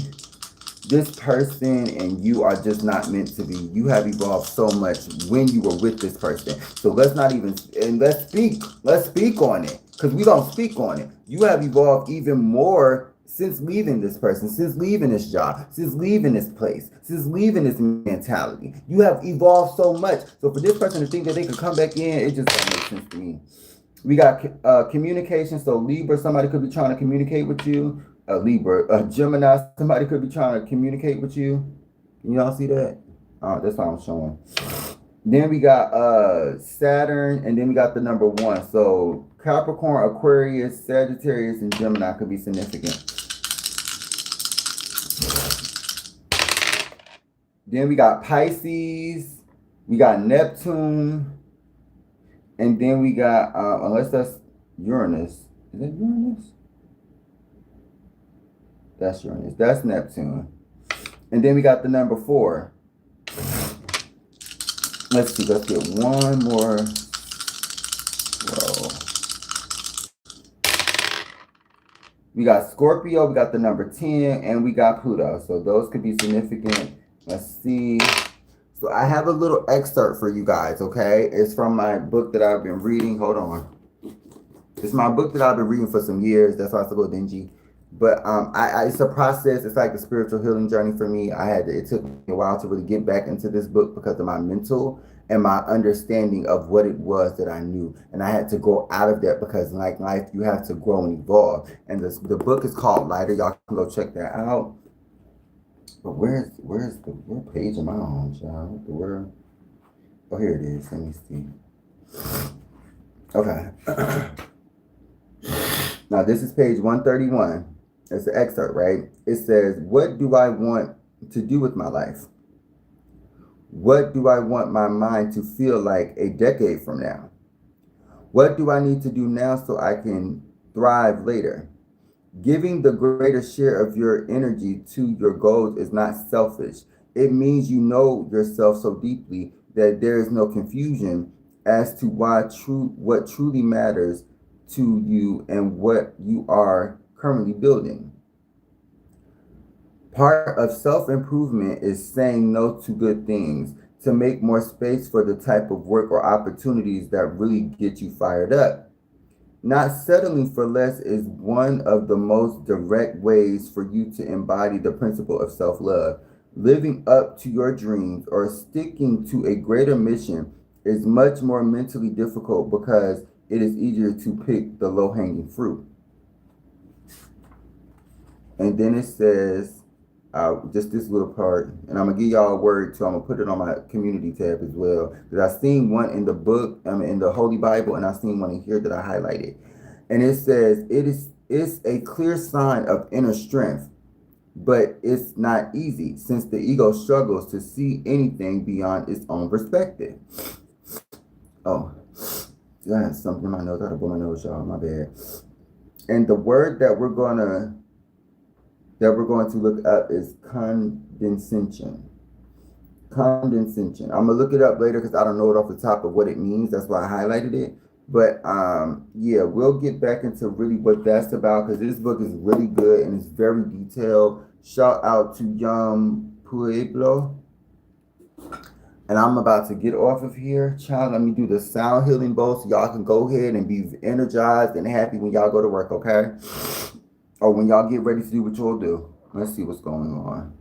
this person and you are just not meant to be. You have evolved so much when you were with this person. So let's not even, and let's speak on it, because we don't speak on it. You have evolved even more since leaving this person, since leaving this job, since leaving this place, since leaving this mentality. You have evolved so much. So for this person to think that they could come back in, it just don't make sense to me. We got communication. So Libra, somebody could be trying to communicate with you. A Libra, a Gemini, somebody could be trying to communicate with you. Y'all see that? That's what I'm showing. Then we got Saturn, and then we got the number 1. So Capricorn, Aquarius, Sagittarius, and Gemini could be significant. Then we got Pisces, we got Neptune, and then we got, unless that's Uranus. Is that Uranus? That's Uranus. That's Neptune. And then we got the number 4. Let's see. Let's get one more row. We got Scorpio. We got the number 10. And we got Pluto. So those could be significant. Let's see. So I have a little excerpt for you guys, okay? It's from my book that I've been reading. Hold on. It's my book that I've been reading for some years. That's why it's a little dingy. But it's a process. It's like a spiritual healing journey for me. It took me a while to really get back into this book because of my mental and my understanding of what it was that I knew. And I had to go out of that because like life, you have to grow and evolve. And the book is called Lighter. Y'all can go check that out. But where page am I on, child? Where? Oh, here it is. Let me see. Okay. Now this is page 131. It's an excerpt, right? It says, what do I want to do with my life? What do I want my mind to feel like a decade from now? What do I need to do now so I can thrive later? Giving the greater share of your energy to your goals is not selfish. It means you know yourself so deeply that there is no confusion as to what truly matters to you and what you are currently building. Part of self-improvement is saying no to good things to make more space for the type of work or opportunities that really get you fired up. Not settling for less is one of the most direct ways for you to embody the principle of self-love. Living up to your dreams or sticking to a greater mission is much more mentally difficult because it is easier to pick the low-hanging fruit. And then it says, just this little part, and I'm gonna give y'all a word too. I'm gonna put it on my community tab as well. Because I seen one in the book, in the Holy Bible, and I seen one in here that I highlighted. And it says, it's a clear sign of inner strength, but it's not easy since the ego struggles to see anything beyond its own perspective. Oh, I had something in my nose. I had to blow my nose, y'all. My bad. And the word that we're going to look up is condescension. Condescension. I'm gonna look it up later because I don't know it off the top of what it means. That's why I highlighted it. But yeah, we'll get back into really what that's about because this book is really good and it's very detailed. Shout out to Young Pueblo. And I'm about to get off of here. Child, let me do the sound healing bowl so y'all can go ahead and be energized and happy when y'all go to work, okay? Or when y'all get ready to do what you'll do. Let's see what's going on.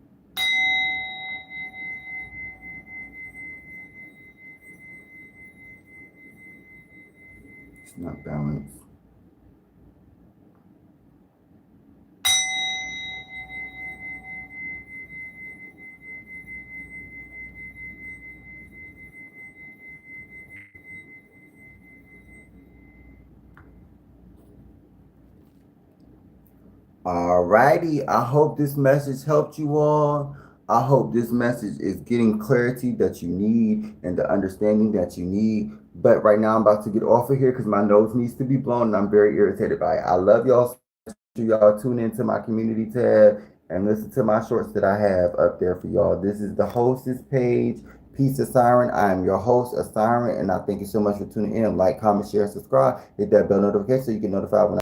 It's not balanced. Alrighty, I hope this message helped you all. I hope this message is getting clarity that you need and the understanding that you need. But right now, I'm about to get off of here because my nose needs to be blown and I'm very irritated by it. I love y'all so much. Y'all tune into my community tab and listen to my shorts that I have up there for y'all. This is the hostess page. Peace, Asiyryň. I am your host, Asiyryň, and I thank you so much for tuning in. Like, comment, share, subscribe. Hit that bell notification so you get notified when